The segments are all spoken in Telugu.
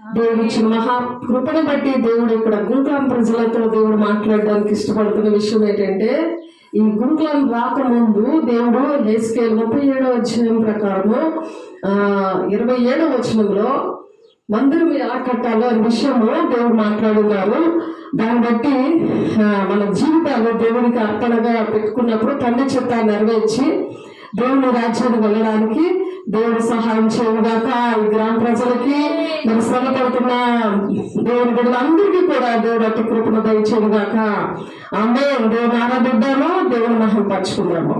దేవుడు ఇచ్చిన మహా కృపను బట్టి దేవుడు ఇక్కడ గుంకులం ప్రజలతో దేవుడు మాట్లాడడానికి ఇష్టపడుతున్న విషయం ఏంటంటే, ఈ గుంకులం రాకముందు దేవుడు హెస్కేలు 37వ అధ్యాయం ప్రకారము 27వ వచనంలో మందిరం ఎలా కట్టాలో అనే విషయము దేవుడు మాట్లాడున్నారు. దాన్ని బట్టి మన జీవితాల్లో దేవునికి అర్పణగా పెట్టుకున్నప్పుడు తండ్రి చిత్తాన్ని నెరవేర్చి దేవుని రాజ్యాన్ని వెళ్ళడానికి దేవుడు సహాయం చేయగాక. ఈ గ్రామ ప్రజలకి మరి శ్రమపడుతున్న దేవుని బిడ్డలందరికీ కూడా దేవుడు అతి కృపను దయచేయగాక. ఆమె దేవుని ఆరాధిద్దాము, దేవుని మహిమ పరచుకుందాము.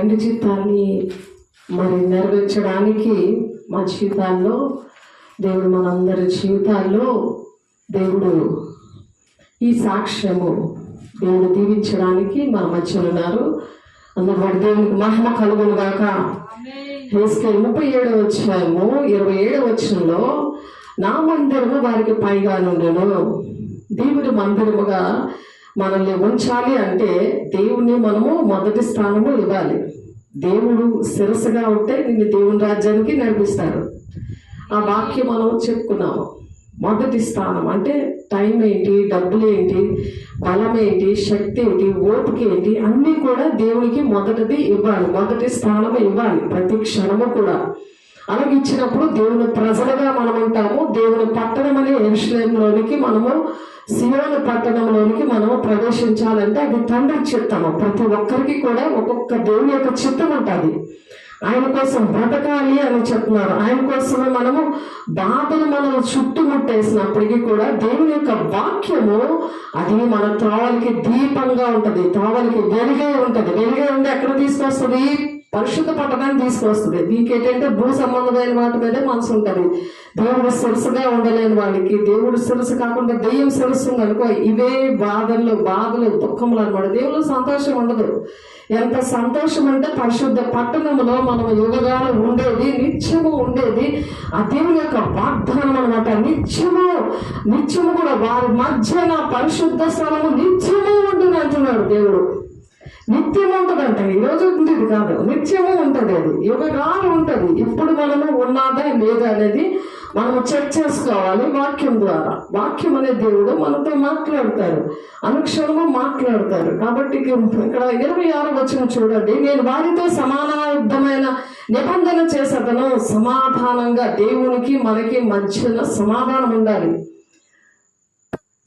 తండ్రి చిత్తాన్ని మరి నెరవేర్చడానికి మా జీవితాల్లో దేవుడు, మనందరి జీవితాల్లో దేవుడు ఈ సాక్ష్యము దేవుడు దీవించడానికి మన మధ్యలో ఉన్నారు. అందువల్ల దేవునికి మహిమ కలుగును గాక. హెస్కేలు 37వ అధ్యాయము 27వ వచనంలో, నా మందిరము వారికి పైగా నుండెను. దేవుడి మందిరముగా మనల్ని ఉంచాలి అంటే దేవుణ్ణి మనము మొదటి స్థానము ఇవ్వాలి. దేవుడు శిరస్సుగా ఉంటే నిన్ను దేవుని రాజ్యానికి నడిపిస్తాడు. ఆ వాక్యం మనం చెప్పుకున్నాము. మొదటి స్థానం అంటే టైం ఏంటి, డబ్బులు ఏంటి, బలం ఏంటి, శక్తి ఏంటి, ఓపిక ఏంటి, అన్నీ కూడా దేవునికి మొదటిది ఇవ్వాలి, మొదటి స్థానం ఇవ్వాలి ప్రతి క్షణము కూడా. అలాగే ఇచ్చినప్పుడు దేవుని ప్రజలుగా మనం ఉంటాము. దేవుని పట్టణం అనే యెరూషలేములోనికి మనము, సియోను పట్టణంలోనికి మనము ప్రవేశించాలంటే అది తండ్రి చిత్తము. ప్రతి ఒక్కరికి కూడా ఒక్కొక్క దేవుని యొక్క చిత్తం ఉంటుంది. ఆయన కోసం బ్రతకాలి అని చెప్తున్నారు. ఆయన కోసమే మనము బాధలు మనం చుట్టుముట్టేసినప్పటికీ కూడా దేవుని యొక్క వాక్యము అది మన త్రోవలకి దీపంగా ఉంటుంది, త్రోవలకి వెలుగే ఉంటుంది. వెలుగే ఉండి ఎక్కడ తీసుకొస్తుంది? పరిశుద్ధ పట్టణాన్ని తీసుకొస్తుంది. దీనికేంటంటే భూ సంబంధమైన వాటి మీదే మనసు ఉంటుంది. దేవుడు శిరస్సుగా ఉండలేని వాడికి, దేవుడు శిరస్సు కాకుండా దెయ్యం శిరస్సు ఉందనుకో, ఇవే బాధలు దుఃఖములు అనమాట. దేవుడు సంతోషం ఉండదు. ఎంత సంతోషం అంటే పరిశుద్ధ పట్టణంలో మనం యుగగాలు ఉండేది, నిత్యము ఉండేది ఆ దేవుని యొక్క వాగ్దానం అనమాట. నిత్యము కూడా వారి మధ్య నా పరిశుద్ధ స్థలము నిత్యము ఉండును అంటున్నాడు దేవుడు. నిత్యము ఉంటుందంట. ఈరోజు ఉంటుంది కాదు, నిత్యము ఉంటుంది. అది యుగగాలు ఉంటుంది. ఇప్పుడు మనము ఉన్నదా లేదా అనేది మనము చెక్ చేసుకోవాలి వాక్యం ద్వారా. వాక్యం అనే దేవుడు మనతో మాట్లాడతారు, అనుక్షణము మాట్లాడతారు. కాబట్టి ఇక్కడ 26వ వచనం చూడండి, నేను వారితో సమానార్థమైన నిబంధన చేసేదను. సమాధానంగా దేవునికి మనకి మధ్యన సమాధానం ఉండాలి.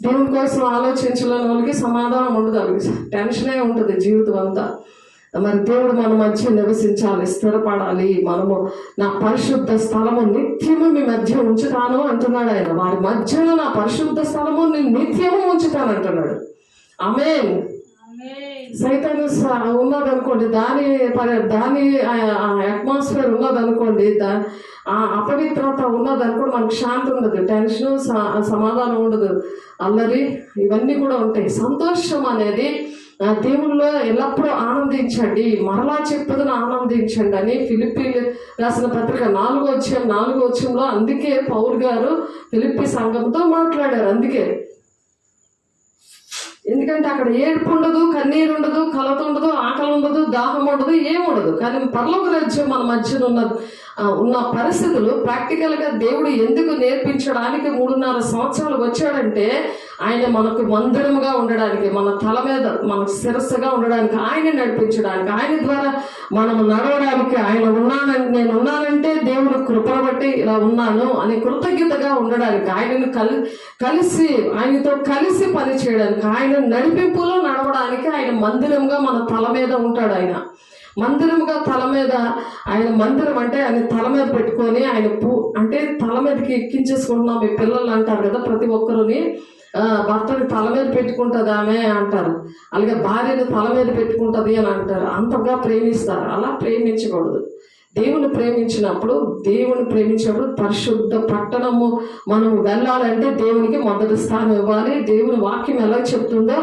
దేవుని కోసం ఆలోచించలేని వాళ్ళకి సమాధానం ఉండదు, వాళ్ళకి టెన్షనే ఉంటుంది జీవితం అంతా. మరి దేవుడు మన మధ్య నివసించాలి, స్థిరపడాలి. మనము నా పరిశుద్ధ స్థలము నిత్యము మీ మధ్య ఉంచుతాను అంటున్నాడు ఆయన. వారి మధ్యలో నా పరిశుద్ధ స్థలము నేను నిత్యము ఉంచుతాను అంటున్నాడు. ఆమేన్. సైతాను ఉన్నదనుకోండి, దాని అట్మాస్ఫియర్ ఉన్నదనుకోండి, ఆ అపవిత్రత ఉన్నదనుకోండి, మనకు శాంతి ఉండదు, టెన్షన్, సమాధానం ఉండదు, అల్లరి ఇవన్నీ కూడా ఉంటాయి. సంతోషం అనేది దేవుల్లో ఎల్లప్పుడూ ఆనందించండి, మరలా చెప్పదని ఆనందించండి అని ఫిలిప్పీలు రాసిన పత్రిక 4వ అధ్యాయంలో అందుకే పౌలు గారు ఫిలిప్పీ సంఘంతో మాట్లాడారు. అందుకే ఎందుకంటే అక్కడ ఏడుపు ఉండదు, కన్నీరు ఉండదు, కలత ఉండదు, ఆకలి ఉండదు, దాహం ఉండదు, ఏముండదు. కానీ పరలోక రాజ్యం మన మధ్యన ఉన్న పరిస్థితులు ప్రాక్టికల్గా దేవుడు ఎందుకు నేర్పించడానికి 3.5 సంవత్సరాలు వచ్చాడంటే ఆయన మనకు మందిరముగా ఉండడానికి, మన తల మీద మనకు శిరస్సుగా ఉండడానికి, ఆయన నడిపించడానికి, ఆయన ద్వారా మనం నడవడానికి. ఆయన నేను ఉన్నానంటే దేవుడు కృపను బట్టి ఇలా ఉన్నాను అని కృతజ్ఞతగా ఉండడానికి, ఆయనను ఆయనతో కలిసి పని చేయడానికి, ఆయన నడిపింపులో నడవడానికి ఆయన మందిరంగా మన తల మీద ఉంటాడు. ఆయన మందిరముగా తల మీద, ఆయన మందిరం అంటే ఆయన తల మీద పెట్టుకొని ఆయన అంటే తల మీదకి ఎక్కించేసుకుంటున్నాం. మీ పిల్లలు అంటారు కదా, ప్రతి ఒక్కరుని భర్తని తల మీద పెట్టుకుంటుంది ఆమె అంటారు, అలాగే భార్యని తల మీద పెట్టుకుంటుంది అని అంటారు. అంతగా ప్రేమిస్తారు. అలా ప్రేమించకూడదు. దేవుని ప్రేమించినప్పుడు పరిశుద్ధ పట్టణము మనం వెళ్ళాలంటే దేవునికి మొదటి స్థానం ఇవ్వాలి. దేవుని వాక్యం ఎలా చెప్తుందో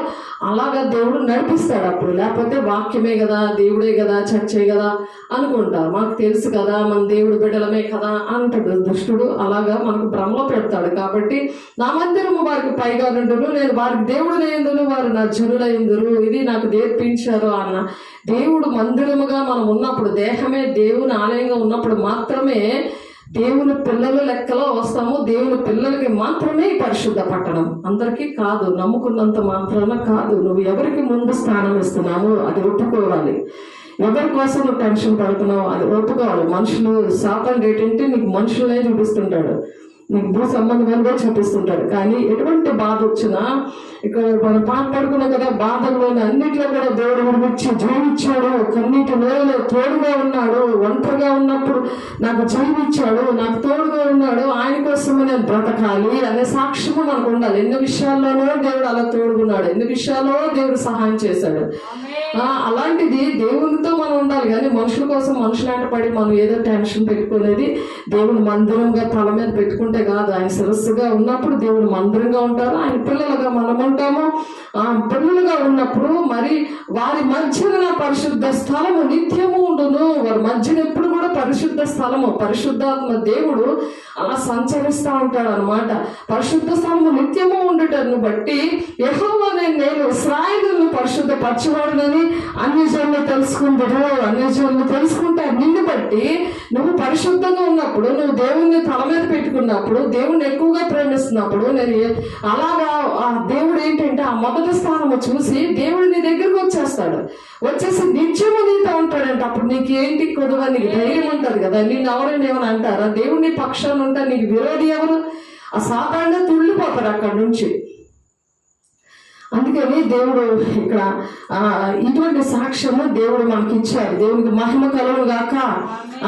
అలాగా దేవుడు నడిపిస్తాడు. అప్పుడు లేకపోతే వాక్యమే కదా, దేవుడే కదా, చర్చే కదా అనుకుంటారు. మనకు తెలుసు కదా, మన దేవుడు బిడ్డలమే కదా అంటాడు దుష్టుడు. అలాగా మనకు భ్రమలో పెడతాడు. కాబట్టి నా మందిరము వారికి పైగా నుండును, నేను వారికి దేవుడు అయ్యిందును, వారు నా జనులయ్యిందురు, ఇది నాకు నేర్పించారు అన్న. దేవుడు మందిరముగా మనం ఉన్నప్పుడు, దేహమే దేవుని ఆలయంగా ఉన్నప్పుడు మాత్రమే దేవుని పిల్లల లెక్కలో వస్తాము. దేవుని పిల్లలకి మాత్రమే పరిశుద్ధ పట్టణం, అందరికీ కాదు. నమ్ముకున్నంత మాత్రాన కాదు. నువ్వు ఎవరికి ముందు స్థానం ఇస్తున్నావు అది ఒప్పుకోవాలి. ఎవరి కోసం నువ్వు టెన్షన్ పడుతున్నావు అది ఒప్పుకోవాలి. మనుషులు సాతాను ఏంటంటే నీకు మనుషులనే చూపిస్తుంటాడు, నీకు భూ సంబంధంగా చూపిస్తుంటాడు. కానీ ఎటువంటి బాధ వచ్చినా, ఇక్కడ మనం పాట పడుకున్నాం కదా, బాధల్లోని అన్నిట్లో కూడా దేవుడు విడిపించి జీవించాడు, కన్నీటి నేలలో తోడుగా ఉన్నాడు, ఒంటరిగా ఉన్నప్పుడు నాకు జీవించాడు, నాకు తోడుగా ఉన్నాడు, ఆయన కోసం నేను బ్రతకాలి అనే సాక్ష్యము మనకు ఉండాలి. ఎన్ని విషయాల్లోనో దేవుడు అలా తోడుకున్నాడు, ఎన్ని విషయాల్లో దేవుడు సహాయం చేశాడు. అలాంటిది దేవునితో మనం ఉండాలి కానీ మనుషుల కోసం మనుషులాంటి పడి మనం ఏదో టెన్షన్ పెట్టుకునేది దేవుని మందిరంగా తల మీద పెట్టుకుంటే కాదు. ఆయన శిరస్సుగా ఉన్నప్పుడు దేవుడు మందిరంగా ఉంటారు, ఆయన పిల్లలుగా మనం ఉంటాము. పిల్లలుగా ఉన్నప్పుడు మరి వారి మధ్యన పరిశుద్ధ స్థలము నిత్యము ఉండును. వారి మధ్యన ఎప్పుడు కూడా పరిశుద్ధ స్థలము, పరిశుద్ధాత్మ దేవుడు అలా సంచరిస్తూ ఉంటాడు అనమాట. పరిశుద్ధ స్థలము నిత్యము ఉండటను బట్టి యెహోవా నేను ఇశ్రాయేలును పరిశుద్ధపరచబడదని అన్ని జనులు తెలుసుకుంటారు. అన్ని జనులు తెలుసుకుంటారు నిన్ను బట్టి. నువ్వు పరిశుద్ధంగా ఉన్నప్పుడు, నువ్వు దేవుణ్ణి తల మీద పెట్టుకున్నప్పుడు, దేవుణ్ణి ఎక్కువగా ప్రేమిస్తున్నప్పుడు, నేను అలాగా ఆ దేవుడు ఏంటంటే ఆ మొదటి స్థానము చూసి దేవుడు నీ దగ్గరకు వచ్చేసి నిత్యము నీతో ఉంటాడంట. అప్పుడు నీకు ఏంటి కొద్దిగా నీకు ధైర్యం ఉంటుంది కదా. నేను ఎవరైనా ఏమని అంటారా? దేవుడిని పక్షాన్ని ఉంటా, నీకు విరోధి ఎవరు? ఆ సాధారణంగా తుళ్ళిపోతారు అక్కడి నుంచి. అందుకని దేవుడు ఇక్కడ ఇటువంటి సాక్ష్యము దేవుడు మనకి ఇచ్చాడు. దేవునికి మహిమ కలుగును గాక.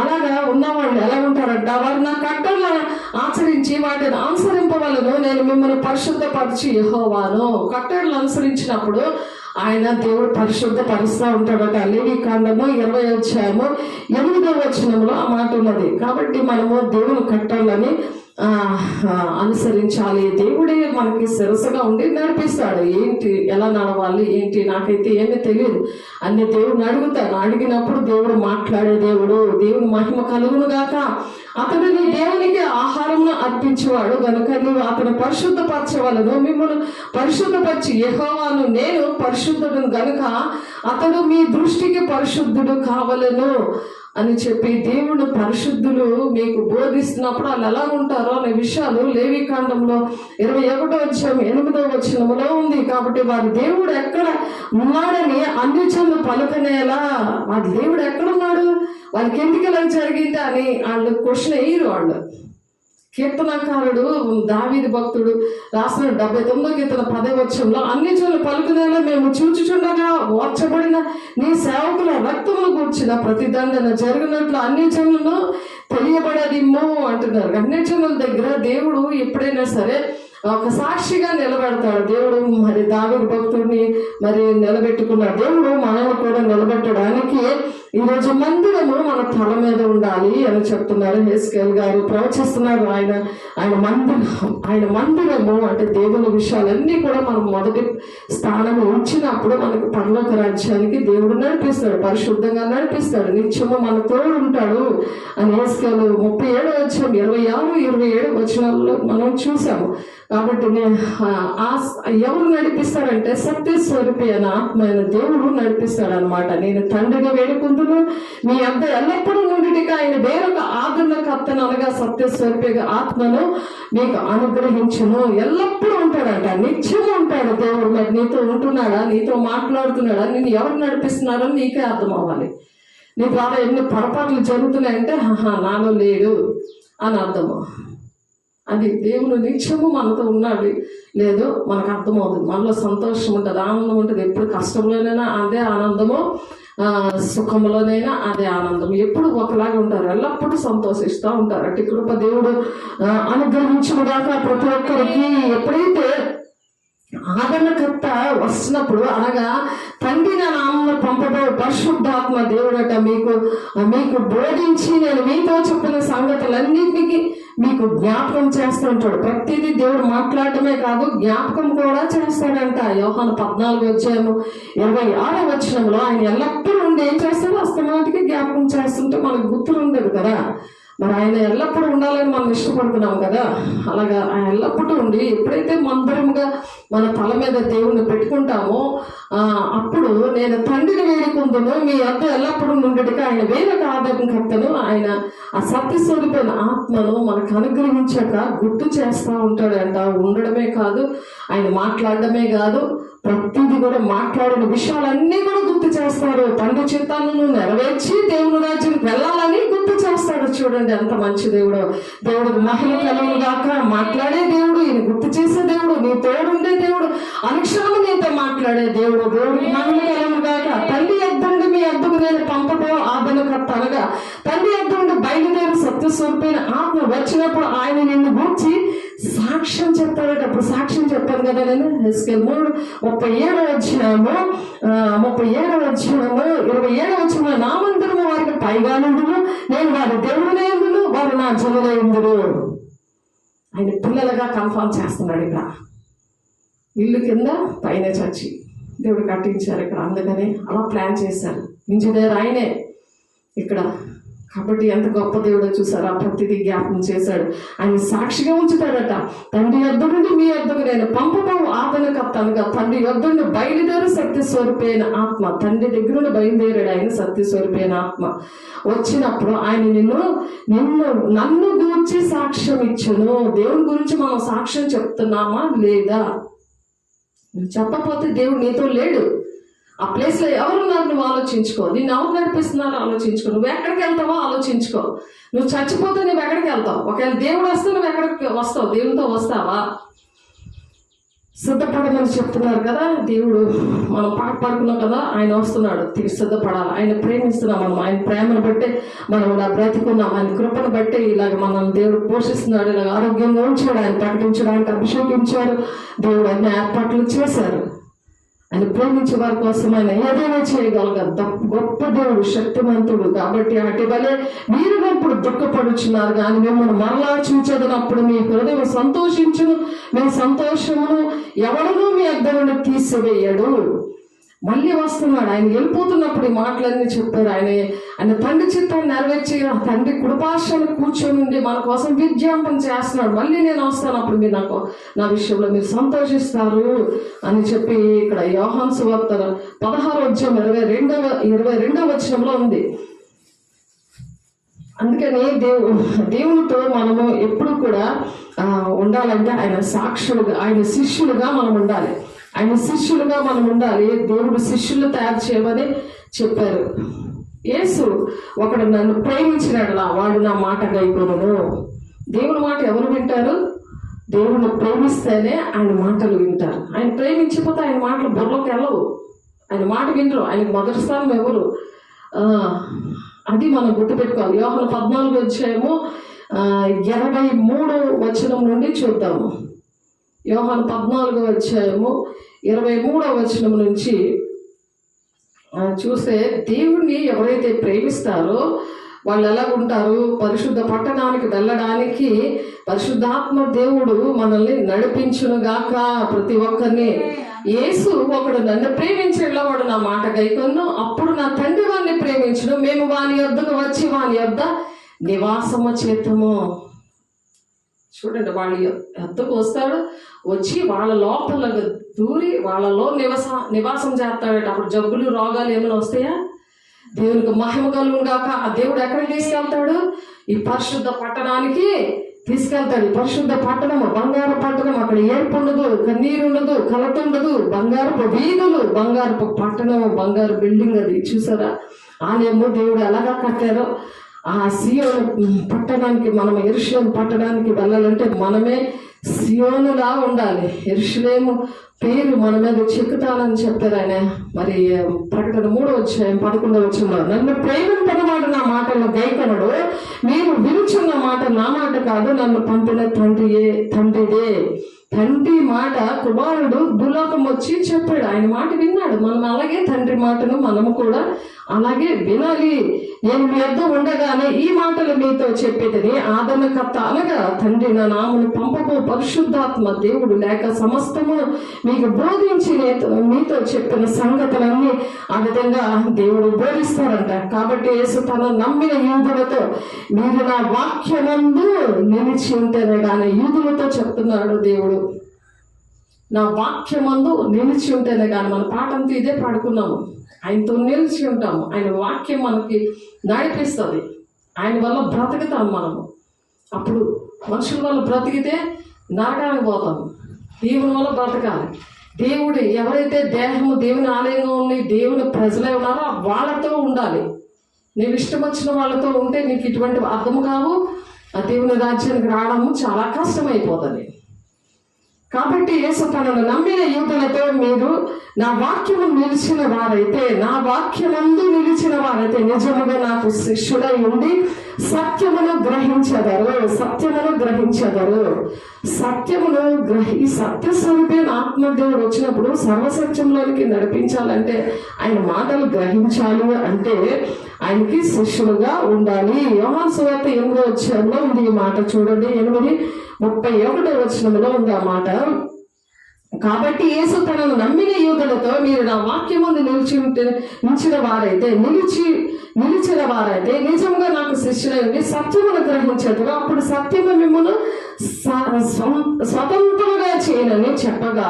అలాగా ఉన్నవాళ్ళు ఎలా ఉంటారంట, వారు నా కట్టలను ఆచరించి వాటిని అనుసరింపవలను, నేను మిమ్మల్ని పరిశుద్ధపరిచి యెహోవాను. కట్టడలు అనుసరించినప్పుడు ఆయన దేవుడు పరిశుద్ధపరుస్తూ ఉంటాడట. లేవికాండము 20:8 ఆ మాట ఉన్నది. కాబట్టి మనము దేవుని కట్టడలని అనుసరించాలి. దేవుడే మనకి శిరస్సుగా ఉండి నడిపిస్తాడు. ఏంటి ఎలా నడవాలి ఏంటి నాకైతే ఏమీ తెలియదు అన్ని దేవుడిని అడుగుతాను. అడిగినప్పుడు దేవుడు మాట్లాడే దేవుడు. దేవుని మహిమ కలుగును గాక. అతడు నీ దేవునికి ఆహారమును అర్పించేవాడు గనుక నీవు అతను పరిశుద్ధపరచవలను. మిమ్మల్ని పరిశుద్ధపరిచి యెహోవాను నేను పరిశుద్ధుడు గనుక అతడు మీ దృష్టికి పరిశుద్ధుడు కావలను అని చెప్పి దేవుడు పరిశుద్ధులు మీకు బోధిస్తున్నప్పుడు వాళ్ళు ఎలా ఉంటారో అనే విషయాలు లేవికాండంలో 21:8 ఉంది. కాబట్టి వారి దేవుడు ఎక్కడ ఉన్నాడని అన్ని జనులు పలుకనేలా, వారి దేవుడు ఎక్కడ ఉన్నాడు, వాళ్ళకి ఎందుకు ఇలా జరిగింది అని వాళ్ళు క్వశ్చన్ వేయరు. వాళ్ళు కీర్తనకారుడు దావీదు భక్తుడు రాసిన 79వ కీర్తన 10వ అన్ని జనులు పలుకునేలా మేము చూచుచుండగా ఓర్చబడిన నీ సేవకుల రక్తమును కూర్చిన ప్రతిదండన జరిగినట్లు అన్ని జనులను తెలియబడదిమ్మో అంటున్నారు. అన్ని జనుల దగ్గర దేవుడు ఎప్పుడైనా సరే ఒక సాక్షిగా నిలబెడతాడు. దేవుడు మరి దావీదు భక్తుడిని మరి నిలబెట్టుకున్నాడు. దేవుడు మనల్ని కూడా నిలబెట్టడానికి ఈరోజు మందిరము మన తల మీద ఉండాలి అని చెప్తున్నారు. హెస్కేల్ గారు ప్రవచిస్తున్నారు. ఆయన మందిరము అంటే దేవుని విషయాలన్నీ కూడా మనం మొదటి స్థానం ఉంచినప్పుడు మనకు పరలోక రాజ్యానికి దేవుడు నడిపిస్తాడు, పరిశుద్ధంగా నడిపిస్తాడు, నిత్యము మన తోడు ఉంటాడు అని హెస్కేల్ 37:26-27 మనం చూసాము. కాబట్టి ఎవరు నడిపిస్తారంటే సత్యస్వరూపి అయిన ఆత్మ అయిన దేవుడు నడిపిస్తాడు అనమాట. నేను తండ్రిని వేడుకుంటును మీ అంత ఎల్లప్పుడూ నుండిగా ఆయన వేరొక ఆదరణకర్తను అనగా సత్యస్వరూపిగా ఆత్మను మీకు అనుగ్రహించును. ఎల్లప్పుడూ ఉంటాడంట, నిత్యం ఉంటాడు దేవుడు. మరి నీతో ఉంటున్నాడా, నీతో మాట్లాడుతున్నాడా, నేను ఎవరు నడిపిస్తున్నారో నీకే అర్థం అవ్వాలి. నీ ద్వారా ఎన్ని పొరపాట్లు జరుగుతున్నాయంటే నాలో లేడు అని అర్థము. అది దేవుడు నిత్యము మనతో ఉన్నాడు లేదో మనకు అర్థమవుతుంది. మనలో సంతోషం ఉంటుంది, ఆనందం ఉంటుంది. ఎప్పుడు కష్టంలోనైనా అదే ఆనందము, సుఖంలోనైనా అదే ఆనందం. ఎప్పుడు ఒకలాగా ఉంటారు, ఎల్లప్పుడూ సంతోషిస్తూ ఉంటారు. అటు కృప దేవుడు అనుగ్రహించుగాక ప్రతి ఒక్కరికి. ఎప్పుడైతే ఆదరణకర్త వస్తున్నప్పుడు అనగా తండ్రి నా నామమున పంపబో పరిశుద్ధాత్మ దేవుడట మీకు బోధించి నేను మీతో చెప్పిన సంగతులన్నింటికి మీకు జ్ఞాపకం చేస్తూ ఉంటాడు. ప్రతిదీ దేవుడు మాట్లాడటమే కాదు జ్ఞాపకం కూడా చేస్తాడంట. యోహాను 14:26 ఆయన ఎల్లప్పుడూ ఉండి ఏం చేస్తాడు, అస్తమాటికి జ్ఞాపకం చేస్తుంటే మనకు గుర్తులు ఉండదు కదా. మరి ఆయన ఎల్లప్పుడూ ఉండాలని మనం ఇష్టపడుతున్నాం కదా. అలాగా ఆయన ఎల్లప్పుడూ ఉండి ఎప్పుడైతే మందిరంగా మన తల మీద దేవుణ్ణి పెట్టుకుంటామో అప్పుడు నేను తండ్రిని వేడుకుందును మీ అంత ఎల్లప్పుడూ నుండిగా ఆయన వేరొక ఆదరణకర్తను ఆయన ఆ సత్యస్వరూపైన ఆత్మను మనకు అనుగ్రహించాక గుర్తు చేస్తూ ఉంటాడంట. ఉండడమే కాదు, ఆయన మాట్లాడడమే కాదు, ప్రతిదీ కూడా మాట్లాడిన విషయాలన్నీ కూడా గుర్తు చేస్తాడు. తండ్రి చిత్తాలను నెరవేర్చి దేవుని రాజ్యానికి వెళ్ళాలని గుర్తు చేస్తాడు. చూడండి ఎంత మంచి దేవుడు. దేవుడికి మహిమ కలుగును గాక. మాట్లాడే దేవుడు, ఈయన గుర్తు చేసే దేవుడు, నీ తోడుండే దేవుడు, అనుక్షణము నీతో మాట్లాడే దేవుడు. దేవుడికి మహిమ కలుగును గాక. తండ్రి యొద్ద మీ యొద్దకు నేను పంపబో ఆదరణకర్త అనగా తండ్రి యొద్ద నుండి బయలుదేరి సత్యస్వరూపైన ఆత్మ వచ్చినప్పుడు ఆయన నిన్ను గూర్చి సాక్ష్యం చెప్తాడట. అప్పుడు సాక్ష్యం చెప్పాను కదా నేను. హెస్కేల్ 37 అధ్యాయము 27 నా మందిరము వారికి పైగా నుండును, నేను వారి దేవుడినే ఉండును, వారు నా జనులే ఉండును. ఆయన పిల్లలుగా కన్ఫర్మ్ చేస్తున్నాడు. ఇక్కడ ఇల్లు కింద పైన చర్చి దేవుడు కట్టించారు ఇక్కడ. అందుకని అలా ప్లాన్ చేశారు. ఇంజనీర్ ఆయనే ఇక్కడ. కాబట్టి ఎంత గొప్ప దేవుడో చూసారా. ప్రతిదీ జ్ఞాపకం చేశాడు. ఆయన సాక్షిగా ఉంచుతాడట. తండ్రి యొద్ద నుండి మీ యొద్దకు నేను పంపబోవు ఆదరణకర్త అనగా తండ్రి యొద్ద నుండి బయలుదేరి సత్యస్వరూపైన ఆత్మ. తండ్రి దగ్గర నుండి బయలుదేరాడు ఆయన సత్యస్వరూపైన ఆత్మ. వచ్చినప్పుడు ఆయన నన్ను గురించి సాక్ష్యం ఇచ్చును. దేవుని గురించి మనం సాక్ష్యం చెప్తున్నామా లేదా? చెప్పకపోతే దేవుడు నీతో లేడు. ఆ ప్లేస్లో ఎవరున్నారు నువ్వు ఆలోచించుకో. నిన్ను ఎవరు నడిపిస్తున్నారో ఆలోచించుకో. నువ్వు ఎక్కడికి వెళ్తావో ఆలోచించుకో. నువ్వు చచ్చిపోతే నువ్వు ఎక్కడికి వెళ్తావు? ఒకవేళ దేవుడు వస్తే నువ్వు ఎక్కడికి వస్తావు? దేవునితో వస్తావా? సిద్ధపడమని చెప్తున్నారు కదా దేవుడు. మనం పాట పాడుకున్నాం కదా, ఆయన వస్తున్నాడు. సిద్ధపడాలి. ఆయన ప్రేమిస్తున్నాం మనం. ఆయన ప్రేమను బట్టే మనం ఇలా బ్రతికున్నాం. ఆయన కృపను బట్టే ఇలాగ మనం దేవుడు పోషిస్తున్నాడు. ఇలాగ ఆరోగ్యంగా ఉంచాడు. ఆయన ప్రకటించడానికి అభిషేకించారు. దేవుడు అన్ని ఏర్పాట్లు చేశారు. ఆయన ప్రేమించే వారి కోసం ఆయన ఏదైనా చేయగలగ గొప్ప దేవుడు, శక్తివంతుడు. కాబట్టి అటు వలె మీరు ఇప్పుడు దుఃఖపడుచున్నారు కానీ మిమ్మల్ని మరలా చూచదనప్పుడు మీ హృదయం సంతోషించును. మీ సంతోషమును ఎవడనూ మీ అద్దె నుండి తీసివేయడు. మళ్ళీ వస్తున్నాడు. ఆయన వెళ్ళిపోతున్నప్పుడు ఈ మాటలన్నీ చెప్పారు. ఆయన తండ్రి చిత్తాన్ని నెరవేర్చి తండ్రి కుడిపార్శ్వాన కూర్చొని ఉండి మన కోసం విజ్ఞాపన చేస్తున్నాడు. మళ్ళీ నేను వస్తాను, అప్పుడు మీరు నా విషయంలో మీరు సంతోషిస్తారు అని చెప్పి ఇక్కడ యోహాను సువార్త 16వ అధ్యాయం 22వ వచనంలో ఉంది. అందుకని దేవునితో మనము ఎప్పుడు కూడా ఉండాలంటే ఆయన సాక్షులుగా, ఆయన శిష్యులుగా మనం ఉండాలి. ఆయన శిష్యులుగా మనం ఉండాలి. దేవుడు శిష్యులు తయారు చేయమని చెప్పారు. యేసు ఒకడు నన్ను ప్రేమించినాడు, వాడు నా మాట గైకొనును. దేవుని మాట ఎవరు వింటారు? దేవుడిని ప్రేమిస్తేనే ఆయన మాటలు వింటారు. ఆయన ప్రేమించకపోతే ఆయన మాటలు బుర్రలోకి వెళ్ళవు. ఆయన మాట వినరు. ఆయనకు మొదటి స్థానం ఎవరు? అది మనం గుర్తుపెట్టుకోవాలి. యోహాను 14వ అధ్యాయము 23వ వచనం నుండి చూద్దాము. యోహాను 14వ అధ్యాయము 23వ వచనం నుంచి చూస్తే దేవుణ్ణి ఎవరైతే ప్రేమిస్తారో వాళ్ళు ఎలా ఉంటారు? పరిశుద్ధ పట్టణానికి వెళ్ళడానికి పరిశుద్ధాత్మ దేవుడు మనల్ని నడిపించునుగాక. ప్రతి ఒక్కరిని యేసు ఒకడు నన్ను ప్రేమించేలా వాడు నా మాట గైకొను, అప్పుడు నా తండ్రి వాడిని ప్రేమించును, మేము వాని యొద్దకు వచ్చి వాని యొద్ద నివాసము చేతము. చూడండి, వాళ్ళ యొద్దకు వస్తాడు, వచ్చి వాళ్ళ లోపల దూరి వాళ్ళలో నివాసం చేస్తాడట. అప్పుడు జబ్బులు రోగాలు ఏమైనా వస్తాయా? దేవునికి మహిమ కలుగుగాక. ఆ దేవుడు ఎక్కడికి తీసుకెళ్తాడు? ఈ పరిశుద్ధ పట్టణానికి తీసుకెళ్తాడు. పరిశుద్ధ పట్టణము బంగారు పట్టణం. అక్కడ ఏర్పు ఉండదు, కన్నీరు ఉండదు, కలత ఉండదు. బంగారపు వీధులు, బంగారపు పట్టణము, బంగారు బిల్డింగ్. అది చూసారా? ఆలయము దేవుడు ఎలాగా కట్టారో. ఆ సియోను పట్టణానికి, మనం యెరూషలేము పట్టణానికి వెళ్ళాలంటే మనమే సియోనులా ఉండాలి. యెరూషలేము పేరు మన మీద చెక్కుతానని చెప్పారు ఆయన. మరి ప్రకటన 3వ అధ్యాయం 11వ వచనంలో, నన్ను ప్రేమింపనివాడు నా మాటలను గైకొనడు, మీరు వినుచున్న మాట నా మాట కాదు, నన్ను పంపిన తండ్రిదే. తండ్రి మాట కుమారుడు భూలోకం వచ్చి చెప్పాడు. ఆయన మాట విన్నాడు. మనం అలాగే తండ్రి మాటను మనము కూడా అలాగే వినాలి. నేను మీ వద్ద ఉండగానే ఈ మాటలు మీతో చెప్పేదని ఆదరణకర్త అనగా తండ్రి నా నామను పంపబో పరిశుద్ధాత్మ దేవుడు లేక సమస్తము మీకు బోధించి మీతో చెప్పిన సంగతులన్నీ ఆ విధంగా దేవుడు బోధిస్తారంట. కాబట్టి యేసు తన నమ్మిన యూదులతో మీరు నా వాక్యమందు నిలిచి ఉంటేనే కానీ, యూదులతో చెప్తున్నాడు దేవుడు, నా వాక్యమందు నిలిచి ఉంటేనే కానీ. మన పాఠంతో ఇదే పాడుకున్నాము. ఆయనతో నిలిచి ఉంటాము. ఆయన వాక్యం మనకి నడిపిస్తుంది. ఆయన వల్ల బ్రతుకుతాం మనము. అప్పుడు మనుషుల వల్ల బ్రతికితే నరకానికి పోతాము. దేవుని వల్ల బ్రతకాలి. దేవుడు ఎవరైతే దేహము దేవుని ఆలయంగా ఉండి దేవుని ప్రజలే ఉన్నారో వాళ్ళతో ఉండాలి. నీవు ఇష్టం వచ్చిన వాళ్ళతో ఉంటే నీకు ఇటువంటి అర్థం కావు. ఆ దేవుని రాజ్యానికి రావడము చాలా కష్టమైపోతుంది. కాబట్టి యేసు తనను నమ్మిన యూదులతో మీరు నా వాక్యము నిలిచిన వారైతే, నా వాక్యమందు నిలిచిన వారైతే నిజముగా నాకు శిష్యుడై ఉండి సత్యమును గ్రహించెదరు. ఈ సత్య స్వరూపైన ఆత్మదేవుడు వచ్చినప్పుడు సర్వసత్యంలోనికి నడిపించాలంటే, ఆయన మాటలు గ్రహించాలి అంటే ఆయనకి శిష్యులుగా ఉండాలి. యోహాను సువార్త 8వ అధ్యాయంలో ఉంది ఈ మాట. చూడండి, 8:31 వచనంలో ఉంది ఆ మాట. కాబట్టి యేసు తనను నమ్మిన యూదులతో మీరు నా వాక్యమందు నిలిచిన వారైతే నిజంగా నాకు శిష్యులై ఉండి సత్యమును గ్రహించెదరు. అప్పుడు సత్యము మిమ్మల్ని స్వతంత్రులుగా చేయనని చెప్పగా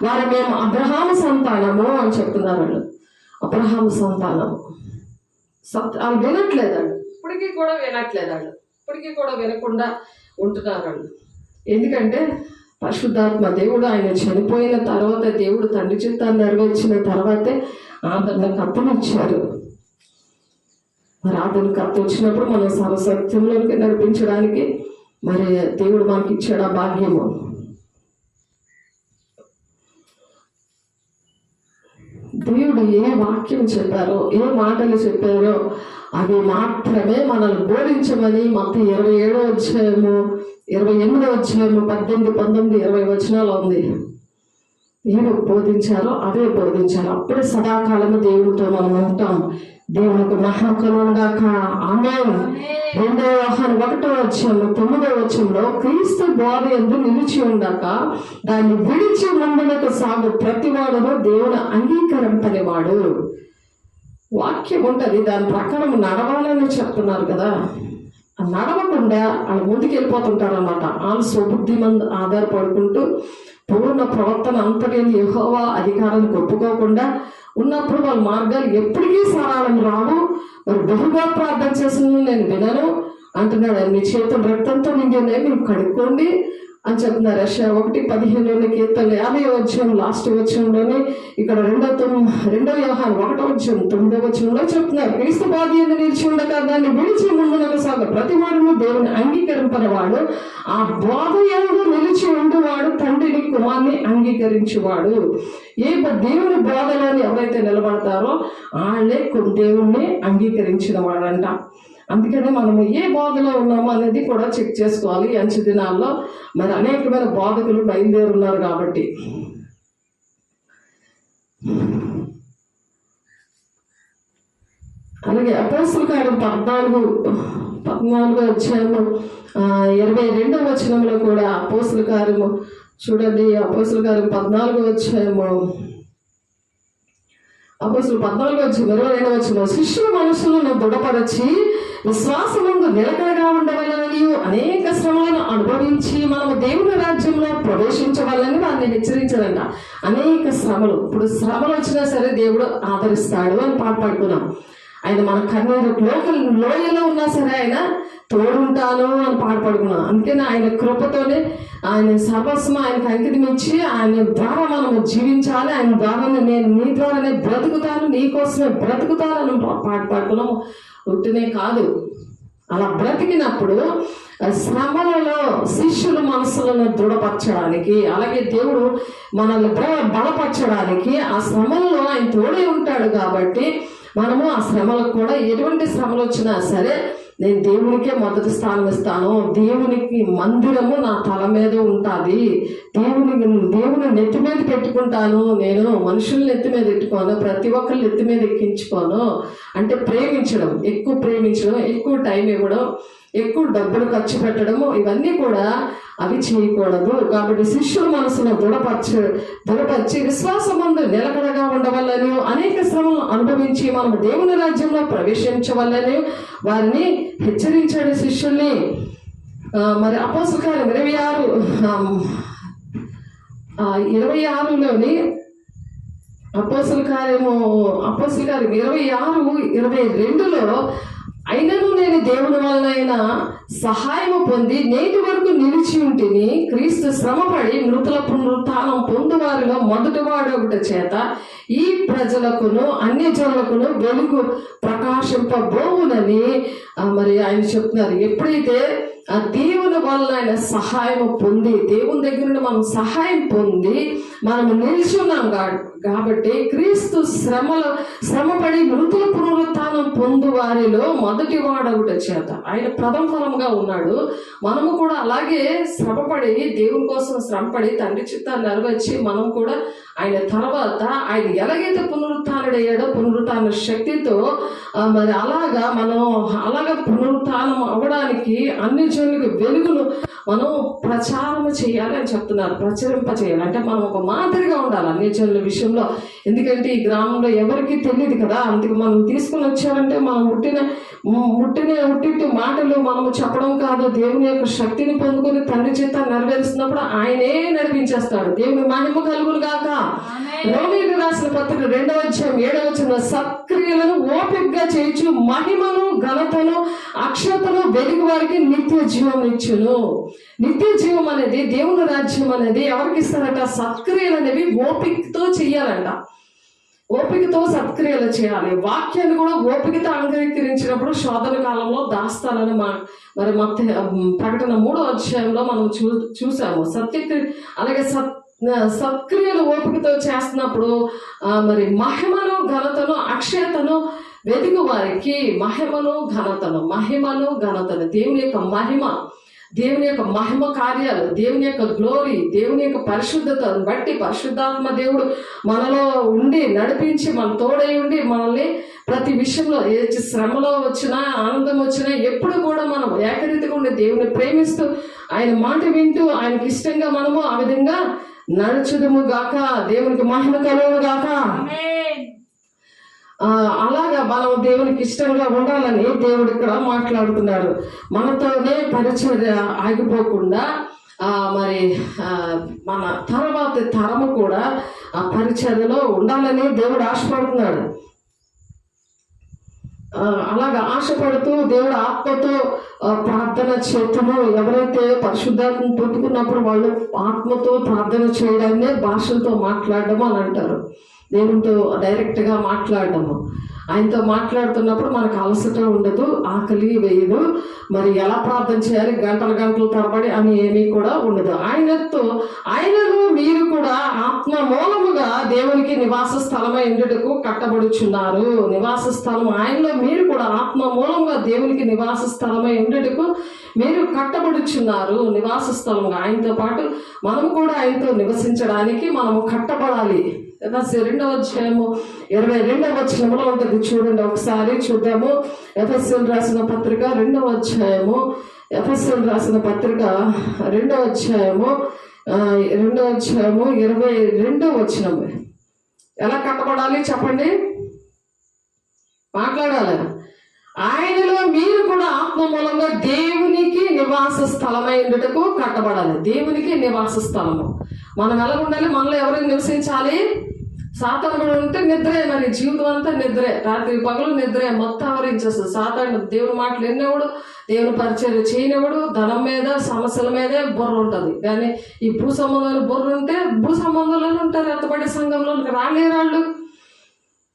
వారు మేము అబ్రహాము సంతానము అని చెప్తున్నారు. వాళ్ళు అబ్రహాము సంతానము. వాళ్ళు వినట్లేదండి, ఇప్పటికీ కూడా వినకుండా ఉంటున్నారు వాళ్ళు. ఎందుకంటే పరిశుద్ధాత్మ దేవుడు ఆయన చనిపోయిన తర్వాత, దేవుడు తండ్రి చిత్తాన్ని నెరవేర్చిన తర్వాతే ఆదరణ కత్తునిచ్చారు. మరి ఆదరణ కత్తు వచ్చినప్పుడు మనం సర్వసత్యంలోకి నడిపించడానికి మరి దేవుడు మనకి ఇచ్చాడు ఆ భాగ్యము. దేవుడు ఏ వాక్యం చెప్పారో, ఏ మాటలు చెప్పారో అవి మాత్రమే మనల్ని బోధించమని మత్తయి 27వ అధ్యాయము 28వ అధ్యాయము 18, 19, 20 వచనాలు ఉంది. ఏమి బోధించారో అదే బోధించాలి. అప్పుడే సదాకాలము దేవుడితో మనం ఉంటాం. దేవునికి మహిమ కలుగుగాక. ఆమేన్. 2వ యోహాను 1వ అధ్యాయము 9వ వచనంలో క్రీస్తు బోధ యందు నిలిచి ఉండక దాన్ని విడిచి ముందులకు సాగు ప్రతివాడును దేవుడు అంగీకరింపనివాడు. వాక్యం ఉంటుంది, దాని ప్రకారం నడవాలని చెప్తున్నారు కదా. నడవకుండా వాళ్ళు ముందుకు వెళ్ళిపోతుంటారు అన్నమాట. వాళ్ళు స్వబుద్ధి మంది ఆధారపడుకుంటూ పూర్ణ ప్రవర్తన అంతటిని యెహోవా అధికారానికి ఒప్పుకోకుండా ఉన్నప్పుడు వాళ్ళ మార్గాలు ఎప్పటికీ సరళం రావు. మరి బహుగా ప్రార్థన చేసిన నేను వినను అంటున్నాడు. మీ చేతులు రక్తంతో నిండి ఉన్నాయి, మీరు కడుక్కోండి అని చెప్తున్నారు. యెషయా 1:15 కీర్తన 50వ అధ్యాయం లాస్ట్ వచనంలోనే ఇక్కడ 2వ యోహాను 1వ అధ్యాయం 9వ వచనంలో చెప్తున్నారు. క్రీస్తు బోధ యందు నిలిచి ఉండక దాన్ని విడిచి ముందునకు సాగు ప్రతివాడును దేవుని అంగీకరింపనివాడు. ఆ బోధ యందు నిలిచి ఉండువాడు తండ్రిని కుమార్ని అంగీకరించువాడు. దేవుని బోధలోని ఎవరైతే నిలబడతారో వాళ్ళే దేవుణ్ణి అంగీకరించిన వాడంట. అందుకనే మనము ఏ బోధలో ఉన్నామో అనేది కూడా చెక్ చేసుకోవాలి. అంచు దినాల్లో మరి అనేకమైన బోధకులు బయలుదేరున్నారు కాబట్టి. అలాగే అపోస్తలుల కార్యం 14వ అధ్యాయము 22వ వచనంలో కూడా అపోస్తలుల కార్యము చూడండి. అపోస్తలుల కార్యం 14వ అధ్యాయము 22వ వచనం శిష్యుల మనసులను దృఢపరచి విశ్వాసమందు నిలకడగా ఉండవలనని అనేక శ్రమలను అనుభవించి మనము దేవుని రాజ్యంలో ప్రవేశించవాలని వారిని హెచ్చరించారంట. అనేక శ్రమలు, ఇప్పుడు శ్రమలు వచ్చినా సరే దేవుడు ఆదరిస్తాడు అని పాడుకున్నాం. ఆయన మన కన్నీరు లోయలో ఉన్నా సరే ఆయన తోడుంటాను అని పాడుకున్నాం. అందుకని ఆయన కృపతోనే ఆయన సర్వస్వం ఆయనకు అంకితం ఇచ్చి ఆయన ద్వారా మనము జీవించాలి. ఆయన ద్వారానే నేను నీ ద్వారానే బ్రతుకుతాను, నీ కోసమే బ్రతుకుతాను అని పాడుకున్నాము. ఉట్టినే కాదు, అలా బ్రతికినప్పుడు శ్రమలలో శిష్యుల మనసులను దృఢపరచడానికి, అలాగే దేవుడు మనల్ని బలపరచడానికి ఆ శ్రమలలో ఆయన తోడే ఉంటాడు. కాబట్టి మనము ఆ శ్రమలకు కూడా ఎటువంటి శ్రమలు వచ్చినా సరే నేను దేవునికే మొదటి స్థానం ఇస్తాను. దేవునికి మందిరము నా తల మీద ఉంటుంది. దేవుని నెత్తి మీద పెట్టుకుంటాను. నేను మనుషుల్ని నెత్తి మీద పెట్టుకోను, ప్రతి ఒక్కరిని నెత్తి మీద ఎక్కించుకోను. అంటే ప్రేమించడం, ఎక్కువ టైం ఇవ్వడం, ఎక్కువ డబ్బులు ఖర్చు పెట్టడము, ఇవన్నీ కూడా అవి చేయకూడదు. కాబట్టి శిష్యుల మనసును దృఢపరిచి విశ్వాసమందు నిలకడగా ఉండవల్లని అనేక శ్రమలను అనుభవించి మనం దేవుని రాజ్యంలో ప్రవేశించవల్లని వారిని హెచ్చరించాడు శిష్యుల్ని. మరి అపోస్తలుల కార్యం 26లోని అపోస్తలుల కార్యం 26:22లో అయినను నేను దేవుని వలనైనా సహాయము పొంది నేటి వరకు నిలిచి ఉంటిని. క్రీస్తు శ్రమపడి మృతుల పునరుత్థానం పొందువారిలో మొదటివాడు ఒకటి చేత ఈ ప్రజలకును అన్యజనులకును వెలుగు ప్రకాశింపబోవునని మరి ఆయన చెప్తున్నారు. ఎప్పుడైతే ఆ దేవుని వల్ల ఆయన సహాయం పొంది, దేవుని దగ్గర నుండి మనం సహాయం పొంది మనం నిల్చున్నాం కాబట్టి క్రీస్తు శ్రమపడి మృతుల పునరుత్థానం పొందు వారిలో మొదటి వాడవుట చేత ఆయన ప్రథమ ఫలంగా ఉన్నాడు. మనము కూడా అలాగే శ్రమపడి దేవుని కోసం శ్రమపడి తండ్రి చిత్తాన్ని నెరవేర్చి మనం కూడా ఆయన తర్వాత ఆయన ఎలాగైతే పునరుత్థానుడయ్యాడో పునరుత్థాన శక్తితో మరి అలాగా పునరుత్థానం అవ్వడానికి అన్ని జనులకు వెలుగును మనం ప్రచారం చేయాలి అని చెప్తున్నారు. ప్రచురింప చేయాలి అంటే మనం ఒక మాదిరిగా ఉండాలి అన్ని జనుల విషయంలో. ఎందుకంటే ఈ గ్రామంలో ఎవరికి తెలియదు కదా, అందుకు మనం తీసుకుని వచ్చారంటే మనం ఉట్టి మాటలు మనము చెప్పడం కాదు, దేవుని యొక్క శక్తిని పొందుకొని తండ్రి చేత నెరవేరుస్తున్నప్పుడు ఆయనే నడిపించేస్తాడు. దేవుని మహిమ కలుగును గాక. రోమీయులకు రాసిన పత్రిక 2వ అధ్యాయం 7వ వచనం, సత్క్రియలను ఓపికగా చేయించు మహిమను ఘనతను అక్షతను వెలుగు వారికి నిత్య జీవం ఇచ్చును. నిత్య జీవం అనేది దేవుని రాజ్యం అనేది ఎవరికి ఇస్తారట? సత్క్రియలు అనేవి ఓపికతో చెయ్యాలంట. ఓపికతో సత్క్రియలు చేయాలి. వాక్యాన్ని కూడా ఓపికతో అంగీకరించినప్పుడు శోధన కాలంలో దాస్తానని మరి ప్రకటన 3వ అధ్యాయంలో మనం చూసాము. అలాగే సత్క్రియలు ఓపికతో చేస్తున్నప్పుడు మరి మహిమను ఘనతను అక్షయతను వెతుకు వారికి మహిమను ఘనతను దేవుని యొక్క మహిమ కార్యాలు, దేవుని యొక్క గ్లోరీ, దేవుని యొక్క పరిశుద్ధతను బట్టి పరిశుద్ధాత్మ దేవుడు మనలో ఉండి నడిపించి మన తోడై ఉండి మనల్ని ప్రతి విషయంలో ఏ శ్రమలో వచ్చినా ఆనందం వచ్చినా ఎప్పుడు కూడా మనం ఏకరీతిగా ఉండి దేవుని ప్రేమిస్తూ ఆయన మాట వింటూ ఆయనకి ఇష్టంగా మనము ఆ విధంగా నడుచుదుము గాక. దేవునికి మహిమ కలుగును గాక. అలాగా మనం దేవునికి ఇష్టంగా ఉండాలని దేవుడు ఇక్కడ మాట్లాడుతున్నాడు. మనతోనే పరిచర్య ఆగిపోకుండా మరి మన తర్వాత తరము కూడా ఆ పరిచర్యలో ఉండాలని దేవుడు ఆశపడుతున్నాడు. అలాగా ఆశపడుతూ దేవుడు ఆత్మతో ప్రార్థన చేతులు ఎవరైతే పరిశుద్ధాత్మ పొందుకున్నప్పుడు వాళ్ళు ఆత్మతో ప్రార్థన చేయడాన్ని భాషలతో మాట్లాడడం అని అంటారు. దేవునితో డైరెక్ట్గా మాట్లాడము. ఆయనతో మాట్లాడుతున్నప్పుడు మనకు అలసట ఉండదు, ఆకలి వేయదు, మరి ఎలా ప్రార్థన చేయాలి గంటలు తరబడి అని ఏమీ కూడా ఉండదు. ఆయనలో మీరు కూడా ఆత్మ మూలముగా దేవునికి నివాస స్థలమై ఉండుటకు కట్టబడుచున్నారు. నివాస స్థలం ఆయనలో మీరు కూడా ఆత్మ మూలంగా దేవునికి నివాస స్థలమై ఉండుటకు మీరు కట్టబడుచున్నారు. నివాస స్థలంగా ఆయనతో పాటు మనం కూడా ఆయనతో నివసించడానికి మనము కట్టబడాలి. 2వ అధ్యాయము 22వ వచనంలో ఉంటుంది. చూడండి, ఒకసారి చూద్దాము. ఎఫెసీయులకు రాసిన పత్రిక 2వ అధ్యాయము 2వ అధ్యాయము 22వ వచనం. ఎలా కట్టబడాలి చెప్పండి, మాట్లాడాలి. ఆయనలో మీరు కూడా ఆత్మ మూలంగా దేవునికి నివాస స్థలమై ఉండుటకు కట్టబడాలి. దేవునికి నివాస స్థలము మనం ఎలా ఉండాలి? మనలో ఎవరైనా నివసించాలి? సాతాను ఉంటే నిద్రే, మరి జీవితం అంతా నిద్రే, రాత్రి పగలు నిద్రే మొత్తం ఆవరించేస్తుంది. సాతాను దేవుని మాటలు ఎన్నేవాడు, దేవుని పరిచర్య చేయనివాడు, ధనం మీద సమస్యల మీదే బుర్ర ఉంటుంది. కానీ ఈ భూ సంబంధాలు బుర్ర ఉంటే భూ సంబంధాలను ఉంటారు. ఎంతబడి సంఘంలోకి రాళ్ళు.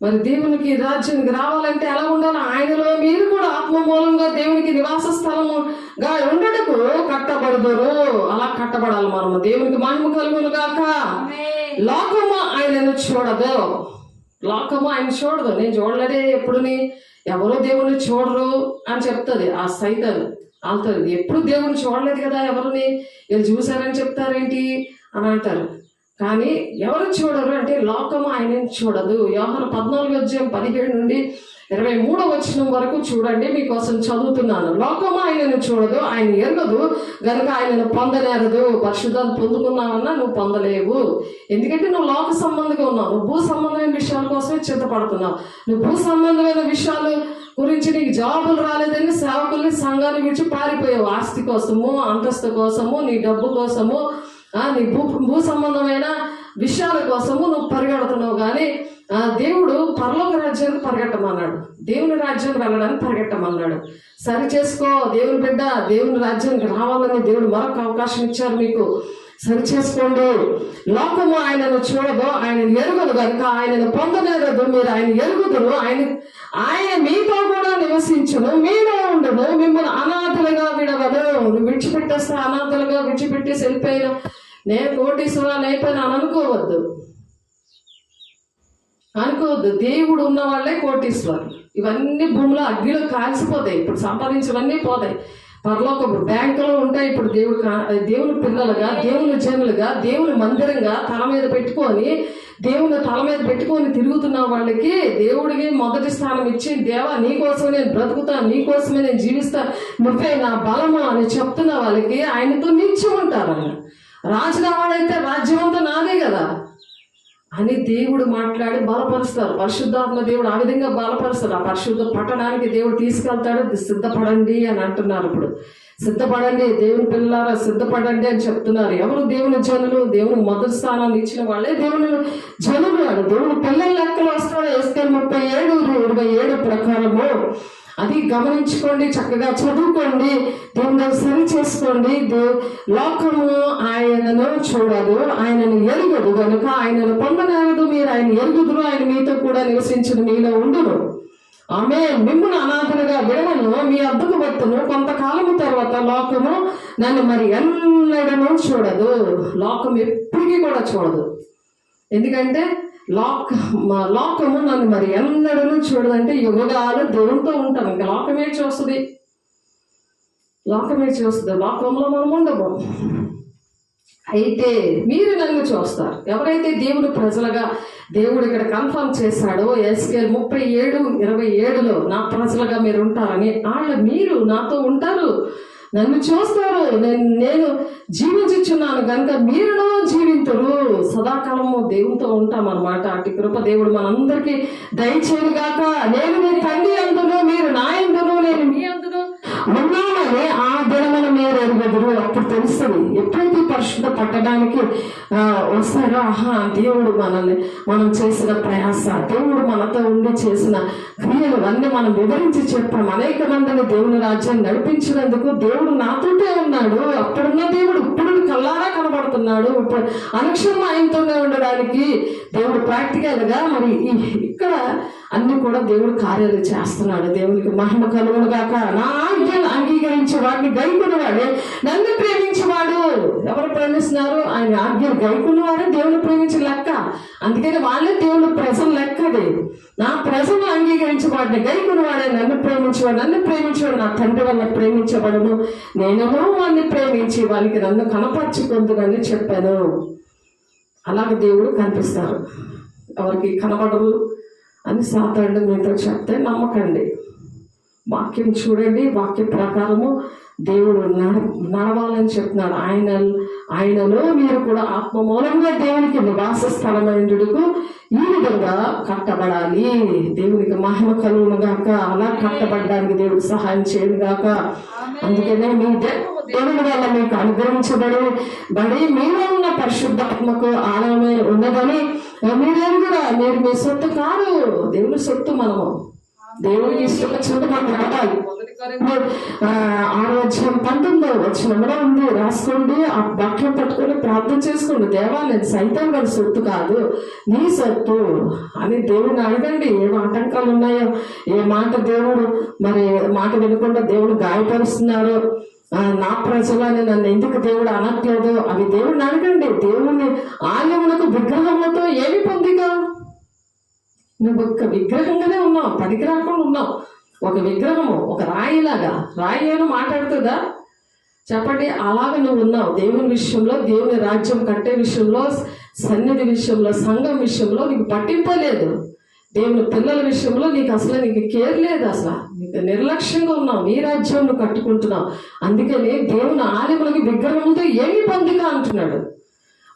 మరి దేవునికి రాజ్యానికి రావాలంటే ఎలా ఉండాలి? ఆయనలో మీరు కూడా ఆత్మ మూలంగా దేవునికి నివాస స్థలముగా ఉండటకు కట్టబడదురు. అలా కట్టబడాలి మనము. దేవునికి మహిమ కలుగును గాక. లోకము ఆయనను చూడదు. ఆయన చూడదు. నేను చూడలేదే ఎప్పుడుని, ఎవరో దేవుని చూడరు అని చెప్తుంది ఆ సైతాను. అంటుంది ఎప్పుడు దేవుని చూడలేదు కదా, ఎవరిని వీళ్ళు చూశారని చెప్తారేంటి అని అంటారు. కానీ ఎవరు చూడరు అంటే లోకము ఆయనను చూడదు. యోహాను 14వ అధ్యాయం 17 నుండి 23వ వచనం వరకు చూడండి, మీకోసం చదువుతున్నాను. లోకము ఆయనను చూడదు, ఆయన ఎరగదు గనుక ఆయనను పొందనేరదు. పరిశుద్ధాన్ని పొందుకున్నావన్నా నువ్వు పొందలేవు. ఎందుకంటే నువ్వు లోక సంబంధంగా ఉన్నావు. నువ్వు భూ సంబంధమైన విషయాల కోసమే చింతపడుతున్నావు. నువ్వు భూ సంబంధమైన విషయాలు గురించి నీకు జవాబులు రాలేదని సేవకుల్ని సంఘాన్ని విడిచి పారిపోయావు. ఆస్తి కోసము, అంతస్తు కోసము, నీ డబ్బు కోసము, నీ భూ సంబంధమైన విషయాల కోసము నువ్వు పరిగెడుతున్నావు. కానీ దేవుడు పరలోక రాజ్యానికి పరిగెట్టమన్నాడు, దేవుని రాజ్యానికి వెళ్ళడానికి పరిగెట్టమన్నాడు. సరి చేసుకో దేవుని బిడ్డ, దేవుని రాజ్యానికి రావాలని దేవుడు మరొక అవకాశం ఇచ్చారు మీకు. సరి చేసుకోండి. లోకము ఆయనను చూడదు, ఆయన ఎరుగదు కనుక ఆయనను పొందలేదు. మీరు ఆయన ఎరుగుదురు. ఆయన మీతో కూడా నివసించును, మీలో ఉండదు, మిమ్మల్ని అనాథలుగా విడవదు. నువ్వు విడిచిపెట్టేస్తా అనాథలుగా విడిచిపెట్టేసి వెళ్ళిపోయినా నేను కోటీశ్వరాలు అయిపోయినా అని అనుకోవద్దు. దేవుడు ఉన్న వాళ్ళే కోటీశ్వరులు. ఇవన్నీ భూమిలో అగ్గిలో కాల్సిపోతాయి. ఇప్పుడు సంపాదించివన్నీ పోతాయి. పరలోకపు బ్యాంకులో ఉంటాయి. ఇప్పుడు దేవుని పిల్లలుగా, దేవుని జనులుగా, దేవుని మందిరంగా తల మీద పెట్టుకొని తిరుగుతున్న వాళ్ళకి దేవుడికి మొదటి స్థానం ఇచ్చి, దేవా నీకోసమే నేను బ్రతుకుతాను, నీకోసమే నేను జీవిస్తాను, నువ్వే నా బలము అని చెప్తున్న వాళ్ళకి ఆయనతో నిత్యం ఉంటారు. ఆయన రాజు కావాలంటే రాజ్యం అంతా నాదే కదా అని దేవుడు మాట్లాడి బలపరుస్తారు. పరిశుద్ధాత్మ దేవుడు ఆ విధంగా బలపరుస్తారు. ఆ పరిశుద్ధ పట్టణానికి దేవుడు తీసుకెళ్తాడు. సిద్ధపడండి అని అంటున్నారు. ఇప్పుడు సిద్ధపడండి, దేవుని పిల్లలారా సిద్ధపడండి అని చెప్తున్నారు. ఎవరు దేవుని జనులు? దేవుని మొదటి స్థానాన్ని ఇచ్చిన వాళ్ళే దేవుని జనులు. వాడు దేవుని పిల్లల లెక్కలు వస్తాడు. ఎస్కేల్ 37:27 ప్రకారము అది గమనించుకోండి, చక్కగా చదువుకోండి, దేవుని సరి చేసుకోండి. లోకము ఆయనను చూడదు, ఆయనను ఎరుగదు కనుక ఆయనను పొందనేరదు. మీరు ఆయన ఎరుగుదురు, ఆయన మీతో కూడా నివసించిన మీలో ఉండును. ఆమె మిమ్మును అనాథలుగా విడవను, మీ అద్దకు వత్తును. కొంతకాలము తర్వాత లోకము నన్ను మరి ఎన్నడను చూడదు. లోకం ఎప్పటికీ కూడా చూడదు. ఎందుకంటే లోకము నన్ను మరి ఎన్నడను చూడదంటే యుగాలు దేవునితో ఉంటాం. ఇంకా లోకమే చూస్తుంది. లోకంలో మనం ఉండము. అయితే మీరు నన్ను చూస్తారు. ఎవరైతే దేవుడు ప్రజలుగా దేవుడు ఇక్కడ కన్ఫర్మ్ చేశాడో ఎస్కేల్ 37:27 నా ప్రజలుగా మీరు ఉంటారని, మీరు నాతో ఉంటారు, నన్ను చూస్తారు. నేను జీవించుచున్నాను కనుక మీరును జీవింతురు. సదాకాలము దేవునితో ఉంటామన్నమాట. అటు కృప దేవుడు మనందరికీ దయచేయుగాక. నేను మీ తండ్రి అందును, మీరు నా యందును, నేను మీ అందును ఉన్నామని ఆ దినమున మీరు ఎరుగదురు. అప్పుడు తెలుస్తుంది. ఎప్పుడైతే పరిశుద్ధ పట్టడానికి వస్తారో, దేవుడు మనం చేసిన ప్రయాస, దేవుడు మనతో ఉండి చేసిన క్రియలు అన్నీ మనం వివరించి చెప్పాం. అనేక మందిని దేవుని రాజ్యాన్ని నడిపించినందుకు దేవుడు నాతోటే ఉన్నాడు. అప్పుడున్న దేవుడు ఇప్పుడు కల్లారా కనబడుతున్నాడు. ఇప్పుడు అనుక్షణం ఆయనతోనే ఉండడానికి దేవుడు ప్రాక్టికల్ గా మరి ఇక్కడ అన్ని కూడా దేవుడు కార్యాలు చేస్తున్నాడు. దేవునికి మహిమ కలుగును గాక. నా ఆజ్ఞలు అంగీకరించి వాడిని గైకొన్నవాడే నన్ను ప్రేమించేవాడు. ఎవరు ప్రేమిస్తున్నారు? ఆయన ఆజ్ఞలు గైకొన్నవాడే దేవుని ప్రేమించిన లెక్క. అందుకని వాళ్ళే దేవుని ప్రజలు లెక్కది. నా ప్రజలు అంగీకరించి వాడిని గైకొన్నవాడే నన్ను ప్రేమించేవాడు నా తండ్రి వల్ల ప్రేమించబడను. నేనేమో వాడిని ప్రేమించి వానికి నన్ను కనపరుచుకుందునని చెప్పాను. అలాగే దేవుడు కనిపిస్తారు. ఎవరికి కనబడరు అని సాతానుడు మీతో చెప్తే నమ్మకండి. వాక్యం చూడండి. వాక్య ప్రకారము దేవుడు నడవాలని చెప్తున్నాడు. ఆయనలో మీరు కూడా ఆత్మ మూలంగా దేవునికి నివాస స్థలమైనకు ఈ విధంగా కట్టబడాలి. దేవునికి మహిమ కలుగును గాక. అలా కట్టబడడానికి దేవుడు సహాయం చేయను గాక. అందుకనే మీ దేవుని వల్ల మీకు అనుగ్రహించబడి మీలో ఉన్న పరిశుద్ధాత్మకు ఆలయమే ఉన్నదని మీరు మీ సొత్తు కాదు, దేవుని సొత్తు. మనము దేవుడికి ఇష్టం వచ్చినట్టు మనం నడవాలి. 6:19 ఉంది, రాసుకోండి. ఆ వాక్యం పట్టుకొని ప్రార్థన చేసుకోండి. దేవా నేను సైతం గారి సొత్తు కాదు, నీ సొత్తు అని దేవుడిని అడగండి. ఏం ఆటంకాలు ఉన్నాయో, ఏ మాట దేవుడు మరి మాట వినకుండా దేవుడు గాయపరుస్తున్నారు, నా ప్రజలని నన్ను ఎందుకు దేవుడు అనట్లేదు, అవి దేవుడిని అడగండి. దేవుని ఆలయములకు విగ్రహములతో ఏమి పొందిగా? నువ్వు ఒక్క విగ్రహంగానే ఉన్నావు, పనికి రాకుండా ఉన్నావు. ఒక విగ్రహము, ఒక రాయిలాగా. రాయి ఏమైనా మాట్లాడుతుందా? చెప్పండి. అలాగ నువ్వు ఉన్నావు. దేవుని విషయంలో, దేవుని రాజ్యం కట్టే విషయంలో, సన్నిధి విషయంలో, సంఘం విషయంలో నీకు పట్టింపలేదు. దేవుని పిల్లల విషయంలో నీకు కేర్ లేదు. అసలు నీకు నిర్లక్ష్యంగా ఉన్నావు. నీ రాజ్యం నువ్వు కట్టుకుంటున్నావు. అందుకని దేవుని ఆలయములకి విగ్రహంతో ఏమి పొందిక అంటున్నాడు.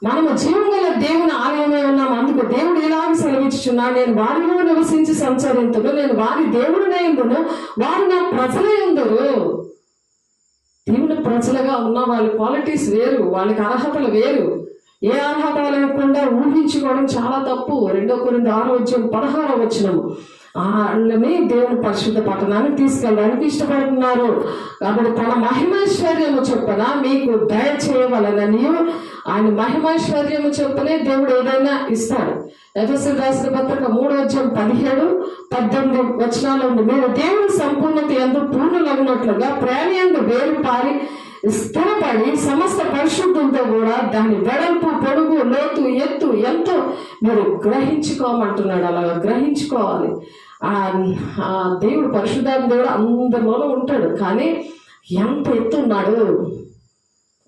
మనము జీవం గల దేవుని ఆలయమే ఉన్నాం. అందుకు దేవుడు ఇలాగ సెలవిచ్చుచున్నాడు, నేను వారిలో నివసించి సంచరింతును, నేను వారి దేవుడినే ఉండును, వారు నా ప్రజలే ఉందరు. దేవుని ప్రజలుగా ఉన్న వాళ్ళ క్వాలిటీస్ వేరు, వాళ్ళకి అర్హతలు వేరు. ఏ అర్హత లేకుండా ఊహించుకోవడం చాలా తప్పు. 2 Corinthians 6:16 వాళ్ళని దేవుని పరిశుద్ధ పట్టణానికి తీసుకెళ్ళడానికి ఇష్టపడుతున్నారు. కాబట్టి తన మహిమైశ్వర్యము చొప్పున మీకు దయ చేయవలనని, ఆయన మహిమైశ్వర్యము చొప్పునే దేవుడు ఏదైనా ఇస్తాడు. ఎఫెసీయులకు రాసిన పత్రిక 3:17-18 ఉంది. మీరు దేవుని సంపూర్ణత యందు పూర్ణులగినట్లుగా ప్రేమ యందు వేరు పారి స్థిరపడి సమస్త పరిశుద్ధంతో కూడా దాని వెడల్పు, పొడుగు, లోతు, ఎత్తు ఎంతో మీరు గ్రహించుకోమంటున్నాడు. అలాగా గ్రహించుకోవాలి. ఆ దేవుడు, పరిశుద్ధాత్మ దేవుడు అందరిలోనూ ఉంటాడు. కానీ ఎంత ఎత్తున్నాడు?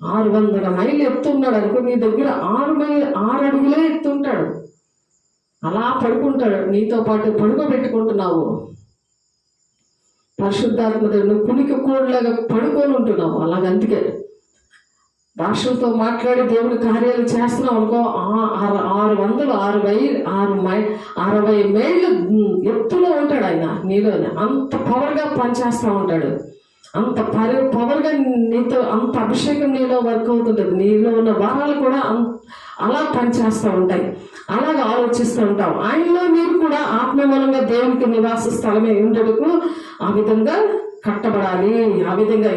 600 మైళ్ళు ఎత్తున్నాడు అనుకో. నీ దగ్గర 6 అడుగులే ఎత్తుంటాడు. అలా పడుకుంటాడు, నీతో పాటు పడుకోబెట్టుకుంటున్నావు. పరిశుద్ధాత్మ దేవుడు కునికి కూడలాగా పడుకొని ఉంటున్నావు. అలాగందుకే భాషలతో మాట్లాడి దేవుడి కార్యాలు చేస్తున్నావు అనుకో. 60 మైళ్ళు ఎత్తులో ఉంటాడు ఆయన నీలోనే. అంత పవర్గా పనిచేస్తూ ఉంటాడు. అంత పవర్గా నీతో అంత అభిషేకం నీలో వర్క్ అవుతుంటుంది. నీలో ఉన్న వరాలు కూడా అలా పనిచేస్తూ ఉంటాయి. అలాగ ఆలోచిస్తూ ఉంటాం. ఆయనలో మీరు కూడా ఆత్మ మూలంగా దేవునికి నివాస స్థలమే ఉండటకు ఆ విధంగా కట్టబడాలి. ఆ విధంగా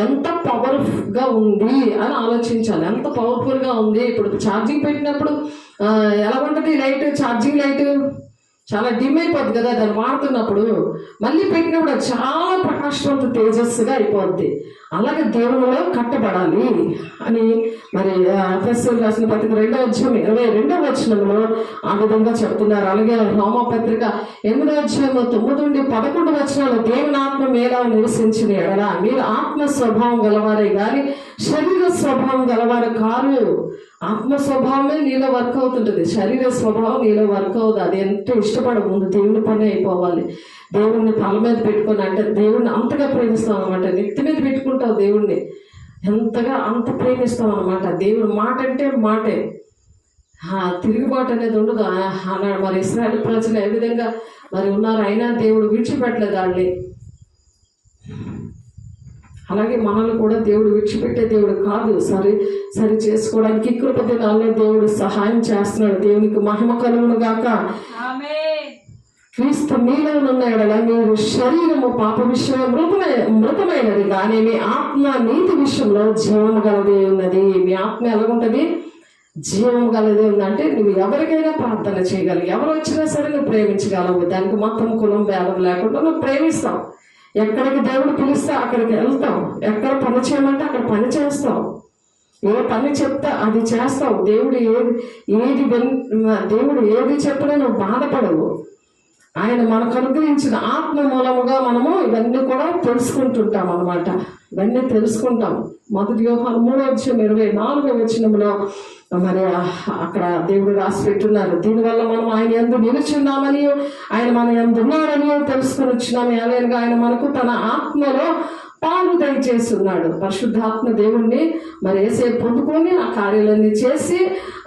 ఎంత పవర్గా ఉంది అని ఆలోచించాలి. ఎంత పవర్ఫుల్గా ఉంది. ఇప్పుడు ఛార్జింగ్ పెట్టినప్పుడు ఎలా ఉంటుంది లైట్, ఛార్జింగ్ లైట్ చాలా డిమ్ అయిపోద్ది కదా. దాన్ని వాడుతున్నప్పుడు మళ్ళీ పెట్టినప్పుడు చాలా ప్రకాశవంత తేజస్సుగా అయిపోద్ది. అలాగే దేవునిలో కట్టబడాలి అని మరి ఎఫెసీయులకు రాసిన పత్రిక 2వ అధ్యాయం 22వ వచనంలో ఆ విధంగా చెప్తున్నారు. అలాగే రోమాపత్రిక 8వ అధ్యాయం 9 నుండి 11 వచనాలు దేవుని ఆత్మ మీలో నివసించిన ఎడల మీరు ఆత్మ స్వభావం గలవారే కానీ శరీర స్వభావం గలవారు కారు. ఆత్మ స్వభావమే నీలో వర్క్ అవుతుంటుంది. శరీర స్వభావం నీలో వర్క్ అవుతుంది. అది ఎంత ఇష్టపడక ముందు దేవుని పని అయిపోవాలి. దేవుణ్ణి తల మీద పెట్టుకొని, అంటే దేవుణ్ణి అంతగా ప్రేమిస్తాం అనమాట. నెత్తి మీద పెట్టుకుంటావు దేవుణ్ణి, ఎంతగా అంత ప్రేమిస్తాం అనమాట. దేవుడు మాట అంటే మాటే, తిరుగుబాటు అనేది ఉండదు అన్నాడు. మరి ఇశ్రాయేలు ప్రజలు ఏ విధంగా మరి ఉన్నారు, అయినా దేవుడు విడిచిపెట్టలేదు వాళ్ళని. అలాగే మనల్ని కూడా దేవుడు విడిచిపెట్టే దేవుడు కాదు. సరి చేసుకోవడానికి కృప దినాల్లో దేవుడు సహాయం చేస్తున్నాడు. దేవునికి మహిమ కలుగును గాక. క్రీస్తు మీలో ఉన్న ఎడల మీరు శరీరము పాప విషయంలో మృతమైనది కానీ మీ ఆత్మ నీతి విషయంలో జీవం గలదే ఉన్నది. మీ ఆత్మ ఎలాగుంటుంది? జీవం గలదే ఉంది. అంటే నువ్వు ఎవరికైనా ప్రార్థన చేయగలవు, ఎవరు వచ్చినా సరే నువ్వు ప్రేమించగలవు. దానికి మొత్తం కులం భేదం లేకుండా నువ్వు ప్రేమిస్తావు. ఎక్కడికి దేవుడు పిలిస్తే అక్కడికి వెళ్తావు. ఎక్కడ పని చేయమంటే అక్కడ పని చేస్తావు. ఏ పని చెప్తే అది చేస్తావు. దేవుడు ఏది చెప్పినా నువ్వు బాధపడవు. ఆయన మనకు అనుగ్రహించిన ఆత్మ మూలముగా మనము ఇవన్నీ కూడా తెలుసుకుంటుంటాం అన్నమాట. ఇవన్నీ తెలుసుకుంటాం. 1 యోహాను 3వ అధ్యాయం 24వ వచనంలో మరి అక్కడ దేవుడు రాసి పెట్టున్నారు. దీనివల్ల మనం ఆయన యందు నిలుచున్నామని, ఆయన మన యందు ఉన్నాడని తెలుసుకొని వచ్చినాము. అలాగే ఆయన మనకు తన ఆత్మలో పాలు దయచేస్తున్నాడు. పరిశుద్ధాత్మ దేవుణ్ణి మరి వేసే పొందుకొని ఆ కార్యాలన్నీ చేసి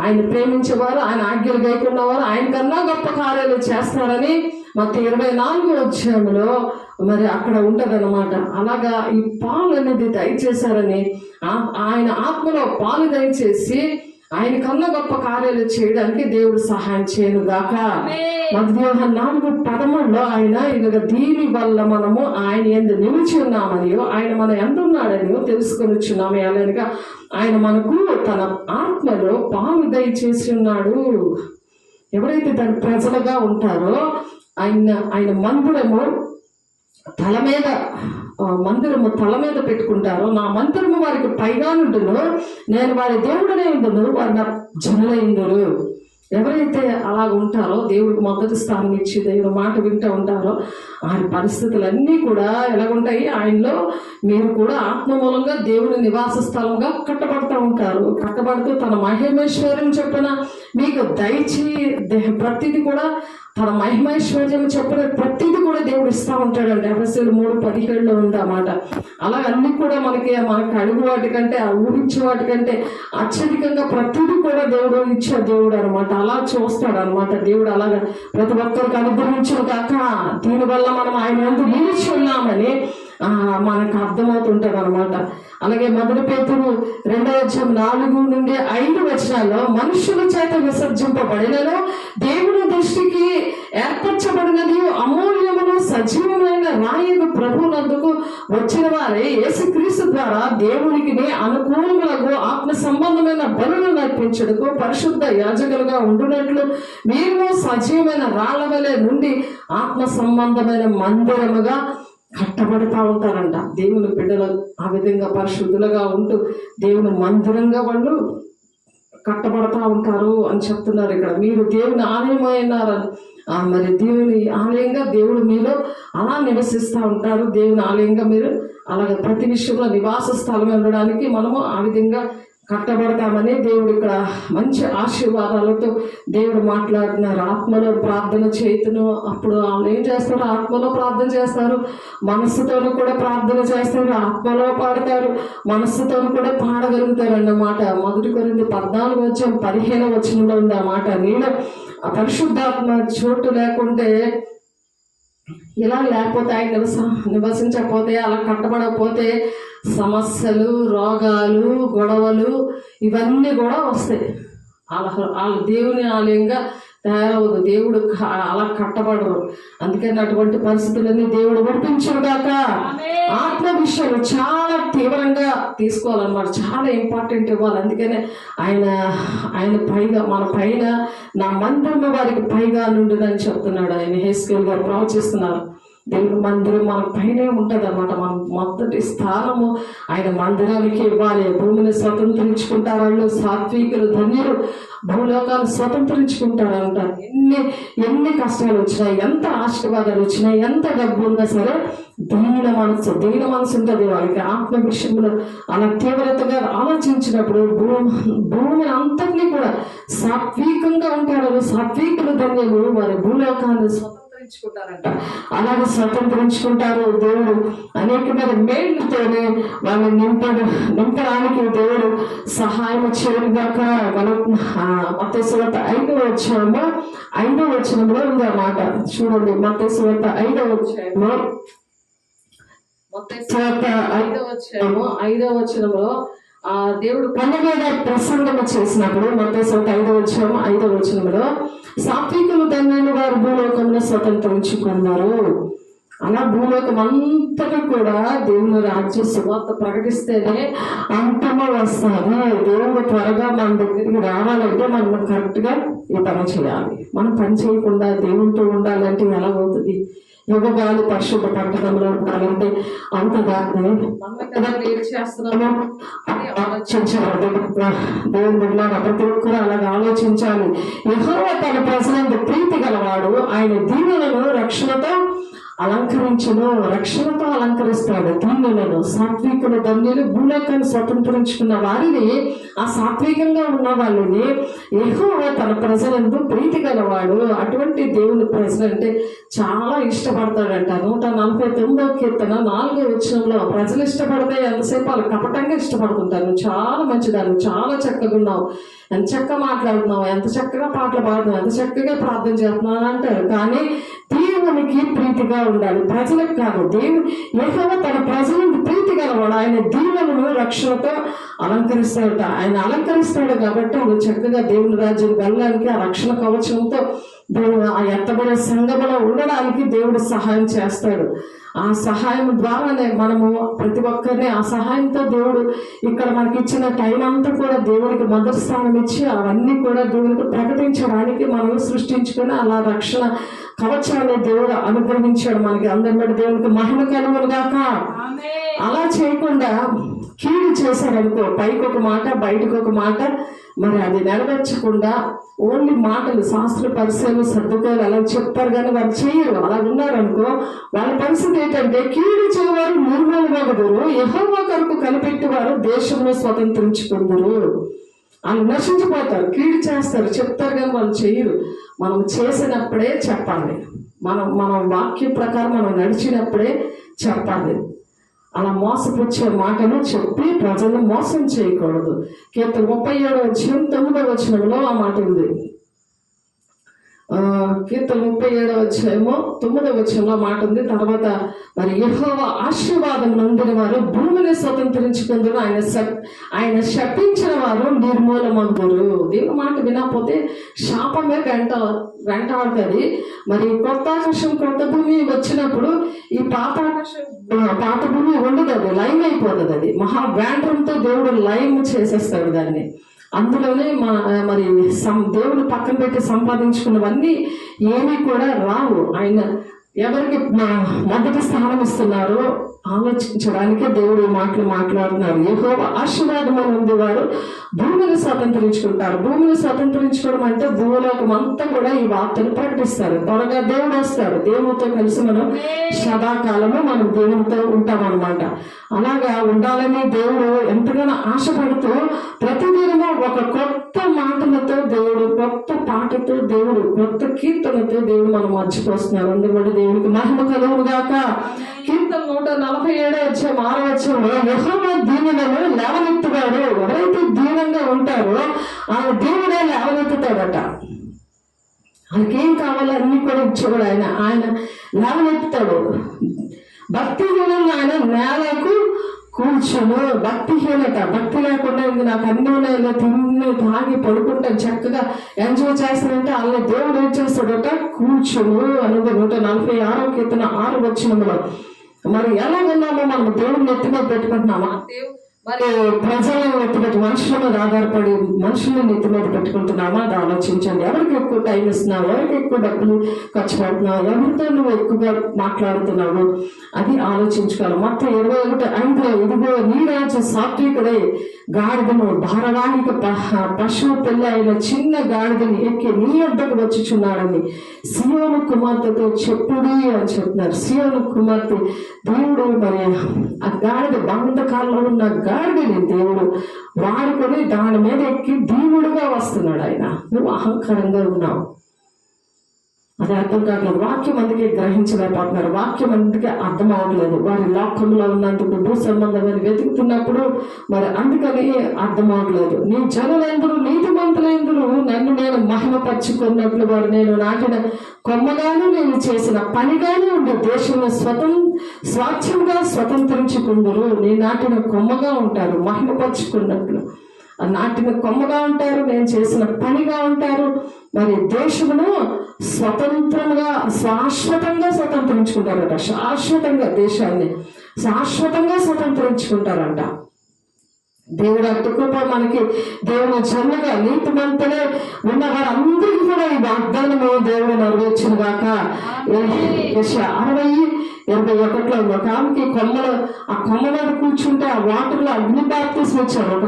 ఆయన ప్రేమించేవారు, ఆయన ఆజ్ఞలు గైకున్నవారు ఆయన కన్నా గొప్ప కార్యాలు చేస్తారని మత్తయి 24వ అధ్యాయంలో మరి అక్కడ ఉంటదన్నమాట. అలాగా ఈ పాలు అనేది దయచేశారని, ఆయన ఆత్మలో పాలు దయచేసి ఆయన కన్నా గొప్ప కార్యాలు చేయడానికి దేవుడు సహాయం చేయను గాక. 1 యోహాను 4:13 ఆయన ఇలాగ దీని వల్ల మనము ఆయన యందు నిలిచి ఉన్నామనియో ఆయన మన యందు ఉన్నాడనియో తెలుసుకొని వచ్చున్నాము. అలాగా ఆయన మనకు తన ఆత్మలో పాలు దయచేసి ఉన్నాడు. ఎవరైతే దాని ప్రజలుగా ఉంటారో ఆయన మందిరము తల మీద పెట్టుకుంటారో, నా మందిరము వారికి పైగా ఉండును, నేను వారి దేవుడనే ఉండును, వారి నా జనులైందురు. ఎవరైతే అలాగ ఉంటారో, దేవుడికి మొదటి స్థానం ఇచ్చి దేవుడు మాట వింటూ ఉంటారో, ఆయన పరిస్థితులన్నీ కూడా ఎలాగుంటాయి? ఆయనలో మీరు కూడా ఆత్మ మూలంగా దేవుని నివాస స్థలంగా కట్టబడుతూ ఉంటారు. కట్టబడుతూ తన మహిమేశ్వర్యం చెప్పిన మీకు దయచి ప్రతిదీ కూడా తన మహిమైశ్వర్యం చెప్పిన ప్రతిదీ కూడా దేవుడు ఇస్తూ ఉంటాడంటే. ఎఫెసీయులు 3:17 ఉందన్నమాట. అలా అన్ని కూడా మనకి అడుగు వాటికంటే, ఊహించే వాటికంటే అత్యధికంగా ప్రతిదీ కూడా దేవుడు ఇచ్చే దేవుడు అనమాట. అలా చూస్తాడు అనమాట దేవుడు. అలాగా ప్రతి ఒక్కరికి అనుగ్రహించిన కాక దీనివల్ల మనం ఆయన యందు నిలిచి ఉన్నామని మనకు అర్థమవుతుంటది అనమాట. అలాగే 1 పేతురు 2వ అధ్యాయం 4 నుండి 5 వచనాల్లో మనుషుల చేత విసర్జింపబడినను దేవుని దృష్టికి ఏర్పరచబడినది అమూల్యమును సజీవమైన రాయకు ప్రభువునందుకు వచ్చిన వారే యేసుక్రీస్తు ద్వారా దేవునికి అనుకూలములకు ఆత్మ సంబంధమైన బలులను నర్పించుటకు పరిశుద్ధ యాజకులుగా ఉండునట్లు మీరు సజీవమైన రాళ్ల వలె నుండి ఆత్మ సంబంధమైన మందిరముగా కట్టబడతా ఉంటారంట. దేవుని బిడ్డలు ఆ విధంగా పరిశుద్ధులుగా ఉంటూ దేవుని మందిరంగా వాళ్ళు కట్టబడతా ఉంటారు అని చెప్తున్నారు ఇక్కడ. మీరు దేవుని ఆలయమైనారు. మరి దేవుని ఆలయంగా దేవుడు మీలో అలా నివసిస్తూ ఉంటారు. దేవుని ఆలయంగా మీరు అలాగే ప్రతి విషయంలో నివాస స్థలం ఉండడానికి మనము ఆ విధంగా కట్టబడతామని దేవుడు ఇక్కడ మంచి ఆశీర్వాదాలతో దేవుడు మాట్లాడుతున్నారు. ఆత్మలో ప్రార్థన చేతును అప్పుడు వాళ్ళు ఏం చేస్తారు? ఆత్మలో ప్రార్థన చేస్తారు, మనస్సుతోనూ కూడా ప్రార్థన చేస్తారు, ఆత్మలో పాడతారు, మనస్సుతోనూ కూడా పాడగలుగుతారు అన్నమాట. 1 కొరింథీ 14:15 ఉంది ఆ మాట. నేను ఆ పరిశుద్ధాత్మ చోటు లేకుంటే, ఇలా లేకపోతే, ఆయన నివసించకపోతే, అలా కట్టబడకపోతే సమస్యలు, రోగాలు, గొడవలు ఇవన్నీ కూడా వస్తాయి. వాళ్ళ దేవుని ఆలయంగా తయారవదు. దేవుడు అలా కట్టబడరు. అందుకని అటువంటి పరిస్థితులన్నీ దేవుడు ఒప్పించుగాక. ఆత్మ విషయాలు చాలా తీవ్రంగా తీసుకోవాలన్నమాట, చాలా ఇంపార్టెంట్ ఇవ్వాలి. అందుకనే ఆయన పైగా మన పైన నా మందిరము వారికి పైగా నుండినని చెప్తున్నాడు ఆయన. హెస్కేల్ గారు ప్రవచిస్తున్నారు. దేవుని మందిరం మన పైనే ఉంటుంది అన్నమాట. మన మొదటి స్థానము ఆయన మందిరానికి ఇవ్వాలి. భూమిని స్వతంత్రించుకుంటారు వాళ్ళు, సాత్వికులు ధన్యులు భూలోకాలు స్వతంత్రించుకుంటారంట. ఎన్ని కష్టాలు వచ్చినాయి, ఎంత ఆశీర్వాదాలు వచ్చినాయి, ఎంత డబ్బు ఉన్నా సరే దీన మనసు ఉంటుంది వాళ్ళకి. ఆత్మ విషయంలో అలా తీవ్రతగా ఆలోచించినప్పుడు భూమిని అంతటినీ కూడా సాత్వికంగా ఉంటారు. సాత్వికులు ధన్యులు వారి భూలోకాన్ని స్వతంత్రించుకుంటారంట. అలాగే స్వతంత్రించుకుంటారు. దేవుడు అనేకమైన మేళ్లతోనే వాళ్ళని నింపడానికి దేవుడు సహాయం చేయగాక. మనం మత్తయి సువార్త 5వ అధ్యాయంలో ఉంది ఆ మాట. చూడండి, మత్తయి సువార్త 5వ అధ్యాయంలో, మత్తయి సువార్త 5వ వచనంలో దేవుడు కొండ మీద ప్రసంగం చేసినప్పుడు, మత్తయి సువార్త 5వ వచనంలో, సాత్వికులు ధన్యులు వారు భూలోకంలో స్వతంత్రించుకున్నారు. అలా భూలోకం అంతటా కూడా దేవుని రాజ్య సువార్త ప్రకటిస్తేనే అంతమా వస్తుంది. దేవుడు త్వరగా మన దగ్గరికి రావాలంటే మనం కరెక్ట్గా ఈ పని చేయాలి. మనం పని చేయకుండా దేవునితో ఉండాలంటే ఎలా అవుతుంది? యుగగాలు పరిశుద్ధ పట్టణంలో ఉండాలంటే అంతదాన్ని మనం ఏం చేస్తున్నామో అని ఆలోచించాలి. దేవుని బిడ్డలారా ప్రతి ఒక్కరూ అలాగే ఆలోచించాలి. యెహోవా తన ప్రజలందు ప్రీతి గలవాడు, ఆయన దీనులను రక్షణతో అలంకరిస్తాడు. దీనులను, సాత్వికులు ధన్యులు, భూలోకాన్ని స్వతంత్రించుకున్న వారిని, ఆ సాత్వికంగా ఉన్న వాళ్ళని యెహోవా తన ప్రజలందు ప్రీతి గలవాడు. అటువంటి దేవుని ప్రజలంటే చాలా ఇష్టపడతాడంట. 149వ కీర్తన 4వ వచనంలో, ప్రజలు ఇష్టపడితే ఎంతసేపు వాళ్ళు కపటంగా ఇష్టపడుతుంటారు. నువ్వు చాలా మంచిదాన్ని, చాలా చక్కగా ఉన్నావు, ఎంత చక్కగా మాట్లాడుతున్నావు, ఎంత చక్కగా పాటలు పాడుతున్నావు, ఎంత చక్కగా ప్రార్థన చేస్తున్నావు అంటారు. కానీ దేవునికి ప్రీతిగా ఉండాలి, ప్రజలకు కాదు. యెహోవా తన ప్రజలకు ప్రీతి గలవాడు, ఆయన దీనులను రక్షణతో అలంకరిస్తాడట. ఆయన అలంకరిస్తాడు కాబట్టి నువ్వు చక్కగా దేవుని రాజ్యం వెళ్ళడానికి ఆ రక్షణ కవచంతో దేవుడు ఆ ఎత్తబడే సంఘములో ఉండడానికి దేవుడు సహాయం చేస్తాడు. ఆ సహాయం ద్వారానే మనము ప్రతి ఒక్కరిని, ఆ సహాయంతో దేవుడు ఇక్కడ మనకి ఇచ్చిన టైం అంతా కూడా దేవుడికి మొదటి స్థానం ఇచ్చి అవన్నీ కూడా దేవుడికి ప్రకటించడానికి మనం సృష్టించుకొని అలా రక్షణ కవచాన్ని దేవుడు అనుగ్రహించాడు మనకి. అందరి బట్టి దేవునికి మహిమ కలుగును గాక. అలా చేయకుండా కీడు చేశారనుకో, పైకి ఒక మాట బయటకు ఒక మాట, మరి అది నెరవేర్చకుండా ఓన్లీ మాటలు, శాస్త్ర పరిశీలన సర్దుకోవాలి అలా చెప్తారు కానీ వాళ్ళు చేయరు. అలా ఉన్నారనుకో వాళ్ళ పరిస్థితి ఏంటంటే, కీడు చేయవారు నిర్మూలమగుదురు, యెహోవా కొరకు కనిపెట్టేవారు దేశంలో స్వతంత్రించుకుందరు. వాళ్ళు నశించిపోతారు. కీడు చేస్తారు, చెప్తారు కానీ వాళ్ళు చేయరు. మనం చేసినప్పుడే చెప్పాలి, మనం వాక్యం ప్రకారం మనం నడిచినప్పుడే చెప్పాలి. అలా మోసపుచ్చే మాటలు చెప్పి ప్రజలను మోసం చేయకూడదు. కీర్తన 37వ అధ్యాయం 9వ వచనంలో ఆ మాట ఉంది. కీర్తన 37వ అధ్యాయము 9వ వచనంలో మాట ఉంది. తర్వాత మరి యెహోవా ఆశీర్వాదం నొందిన వారు భూమిని స్వతంత్రించుకుందరు, ఆయన శపించిన వారు నిర్మూలమందురు. దేవుని మాట వినకపోతే శాపమే వెంటాడుతుంది. మరి కొత్త ఆకాశం కొత్త భూమి వచ్చినప్పుడు ఈ పాత భూమి ఉండదు, అది లైవ్ అయిపోతుంది. అది మహావ్యాండ్రంతో దేవుడు లైవ్ చేసేస్తాడు దాన్ని. అందులోనే మరి దేవుడు పక్కన పెట్టి సంపాదించుకున్నవన్నీ ఏమీ కూడా రావు. ఆయన ఎవరికి మొదటి స్థానం ఇస్తున్నారో ఆలోచించడానికే దేవుడు ఈ మాటలు మాట్లాడుతున్నారు. యెహోవా ఆశీర్వాదం ఉంది వారు భూమిని స్వతంత్రించుకుంటారు. భూమిని స్వతంత్రించుకోవడం అంటే భూలోకం అంతా కూడా ఈ వార్తను ప్రకటిస్తారు. త్వరగా దేవుడు వస్తారు. దేవుడితో కలిసి మనం సదాకాలము మనం దేవునితో ఉంటామన్నమాట. అలాగా ఉండాలని దేవుడు ఎంతగానో ఆశపడుతూ ప్రతిదినము ఒక కొత్త మాటలతో దేవుడు, కొత్త పాటతో దేవుడు, కొత్త కీర్తనతో దేవుడు మనం మర్చిపోస్తున్నారు. అందువల్ల దేవుడికి మహిమ కలుగును గాక. కీర్తన 147:6 యెహోవా దీనులను లేవనెత్తుతాడు. ఎవరైతే దీనంగా ఉంటారో ఆ దేవుడే లేవనెత్తుతాడట. ఆయనకేం కావాలో అన్ని కూడా ఇచ్చేవాడు ఆయన లేవనెత్తుతాడు. భక్తిహీనంగా ఆయన నేలకు కూర్చొని భక్తిహీనత, భక్తి లేకుండా నాకు అన్ని ఉన్నాయో తిని తాగి పడుకుంటాను చక్కగా ఎంజాయ్ చేస్తానంటే అలా దేవుడు ఏం చేస్తాడట, కూర్చొని అనేది 146 కీర్తన 6 మరి ఎలాగున్నామో మనం దేవుడిని ఎత్తి మీద పెట్టుకుంటున్నామా, మరి ప్రజలను ఎత్తిపెట్టి మనుషుల మీద ఆధారపడి మనుషులను నెత్తి మీద పెట్టుకుంటున్నామా, అది ఆలోచించండి. ఎవరికి ఎక్కువ టైం ఇస్తున్నావు, ఎవరికి ఎక్కువ డబ్బులు ఖర్చు పెడుతున్నావు, ఎవరితో నువ్వు ఎక్కువగా మాట్లాడుతున్నావు, అది ఆలోచించుకోవాలి. మొత్తం 21:5 ఇదిగో నీ రాజు సాత్వికుడై గాడిదను భారవాహిక పశువు పిల్ల అయిన చిన్న గాడిదని ఎక్కి నీ వద్దకు వచ్చుచున్నాడని సియోను కుమార్తెతో చెప్పుడి అని చెప్తున్నారు. సియోను కుమార్తె దేవుడు మరి ఆ గాడిద బంధకాల్లో ఉన్న గాడిదని దేవుడు వాడుకొని దాని మీద ఎక్కి దేవుడుగా వస్తున్నాడు ఆయన. నువ్వు అహంకారంగా ఉన్నావు, అది అర్థం కావట్లేదు. వాక్యం అందుకే గ్రహించలేకపోతున్నారు. వాక్యం అందుకే అర్థం అవ్వట్లేదు. వారి లోకంలో ఉన్నందుకు భూ సంబంధమైన వెతుకుతున్నప్పుడు మరి అందుకని అర్థం అవ్వట్లేదు. నీ జనులందరూ నీతిమంతులందరూ నన్ను నేను మహిమపరుచుకున్నట్లు వారు నేను నాటిన కొమ్మగాను నేను చేసిన పనిగానే ఉండే దేశంలో స్వాచ్ఛంగా స్వతంత్రించుకుందరు. నీ నాటిన కొమ్మగా ఉంటారు, మహిమపరుచుకున్నట్లు నాటిన కొమ్మగా ఉంటారు, నేను చేసిన పనిగా ఉంటారు. మరి దేశమును స్వతంత్రంగా శాశ్వతంగా స్వతంత్రించుకుంటారట. శాశ్వతంగా దేశాన్ని శాశ్వతంగా స్వతంత్రించుకుంటారంట. దేవుడు అటు కృప మనకి దేవుని జన్మగా నీతిమంతులే ఉన్న వారందరికీ కూడా ఈ వాగ్దానము దేవుడు నెరవేర్చిన గాక. 60:21 ఒక ఆమెకి కొమ్మలు, ఆ కొమ్మ మీద కూర్చుంటే ఆ వాటర్లో అగ్ని బాప్తిస్మం ఇచ్చారు. ఒక